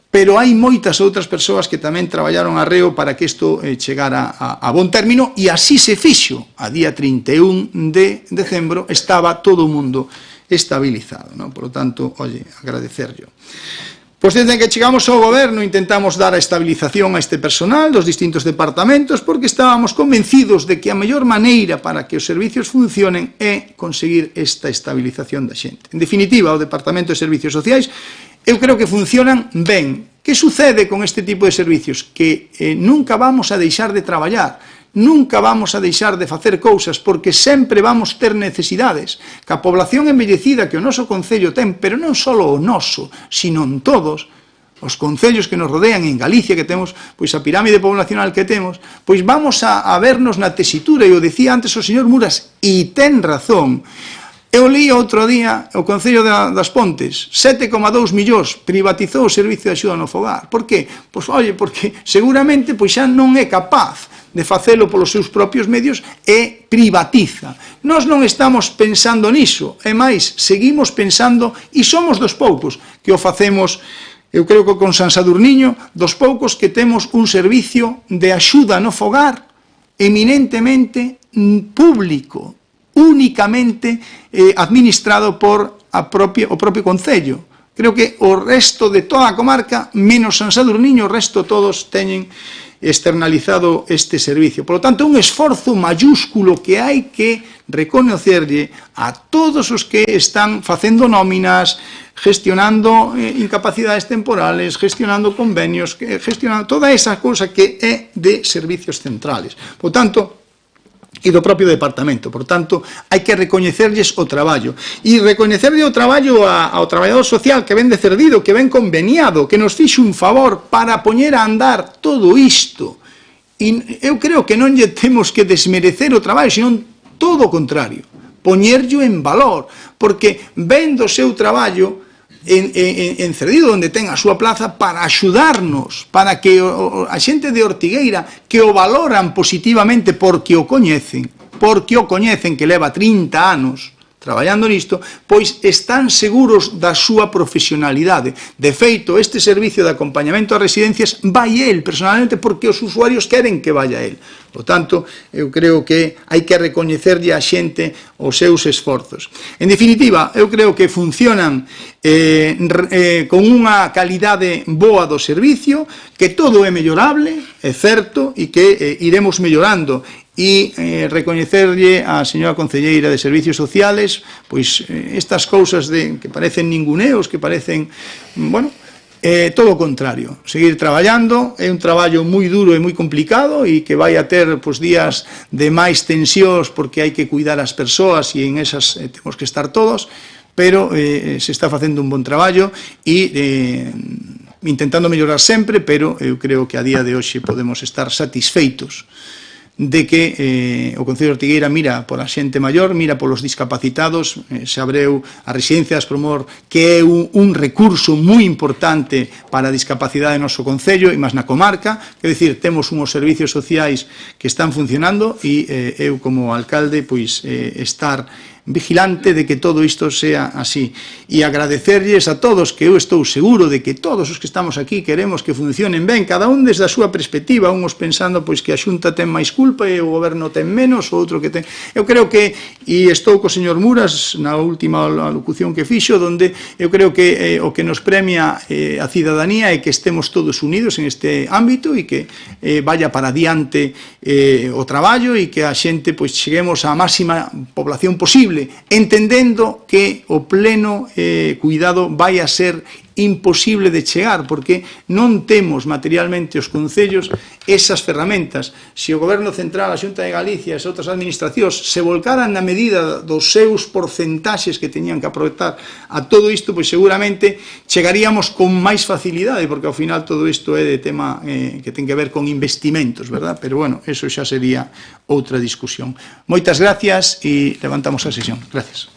[SPEAKER 1] pero hai moitas outras persoas que tamén traballaron arreo para que isto chegara a bon término, e así se fixo. A día 31 de decembro estaba todo o mundo estabilizado, non? Por lo tanto, agradecerlo. Pois desde que chegamos ao goberno intentamos dar a estabilización a este personal dos distintos departamentos porque estábamos convencidos de que a mellor maneira para que os servicios funcionen é conseguir esta estabilización da xente. En definitiva, o Departamento de Servicios Sociais eu creo que funcionan ben. Que sucede con este tipo de servicios? Que nunca vamos a deixar de traballar, nunca vamos a deixar de facer cousas porque sempre vamos ter necesidades. Que a población envellecida que o noso Concello ten, pero non só o noso, sino en todos os concellos que nos rodean en Galicia, que temos pois a pirámide poblacional que temos, pois vamos a vernos na tesitura, e o decía antes o señor Muras, e ten razón. Eu li outro día o Concello das Pontes, 7,2 millóns privatizou o servicio de axuda no fogar. Por que? Pois, porque seguramente xa non é capaz de facelo polos seus propios medios e privatiza. Nós non estamos pensando niso, e máis, seguimos pensando, e somos dos poucos que o facemos, eu creo que con San Sadurniño, dos poucos que temos un servicio de axuda no fogar eminentemente público, únicamente administrado por o propio Concello. Creo que o resto de toda a comarca, menos San Sadurniño, o resto todos teñen externalizado este servicio. Por lo tanto, un esforzo mayúsculo que hai que reconocerlle a todos os que están facendo nóminas, gestionando incapacidades temporales, gestionando convenios, gestionando toda esa cousa que é de servicios centrales. Por tanto, e do propio departamento. Por tanto, hai que recoñecerlles o traballo. E recoñecerlle o traballo ao traballador social que ven de Cerdido, que ven conveniado, que nos fixe un favor para poñer a andar todo isto. E eu creo que non lle temos que desmerecer o traballo, sino todo o contrario, poñerllo en valor, porque ven do seu traballo en Cerdido, onde ten a súa plaza, para axudarnos, para que a xente de Ortigueira que o valoran positivamente porque o coñecen, que leva 30 anos traballando nisto, pois están seguros da súa profesionalidade. De feito, este servicio de acompañamento a residencias vai el personalmente porque os usuarios queren que vaya el. Por tanto, eu creo que hai que recoñecerlle a xente os seus esforzos. En definitiva, eu creo que funcionan con unha calidade boa do servicio, que todo é mellorable, é certo, e que iremos mellorando. E recoñecerlle á señora concelleira de Servicios Sociales pois estas cousas que parecen ninguneos, que parecen, todo o contrario, seguir traballando. É un traballo moi duro e moi complicado e que vai a ter días de máis tensións porque hai que cuidar as persoas e en esas temos que estar todos, pero se está facendo un bon traballo e intentando mellorar sempre, pero eu creo que a día de hoxe podemos estar satisfeitos de que o Concello de Ortigueira mira pola xente maior, mira polos discapacitados, se abreu a residencias Promor, que é un recurso moi importante para a discapacidade do noso Concello e máis na comarca, quer dicir, temos unhos servicios sociais que están funcionando e eu como alcalde pois estar vigilante de que todo isto sea así e agradecerlles a todos, que eu estou seguro de que todos os que estamos aquí queremos que funcionen ben, cada un desde a súa perspectiva, uns pensando pois que a Xunta ten máis culpa e o Goberno ten menos, o outro que ten... Eu creo que, e estou co señor Muras na última alocución que fixo, donde eu creo que o que nos premia a cidadanía é que estemos todos unidos en este ámbito e que vaya para diante o traballo e que a xente pois cheguemos á máxima población posible, entendendo que o pleno cuidado vai a ser imposible de chegar, porque non temos materialmente os concellos esas ferramentas. Se o Goberno Central, a Xunta de Galicia e as outras administracións se volcaran na medida dos seus porcentaxes que teñan que aproveitar a todo isto, pois seguramente chegaríamos con máis facilidade, porque ao final todo isto é de tema que ten que ver con investimentos, verdad? Pero bueno, eso xa sería outra discusión. Moitas gracias e levantamos a sesión. Gracias.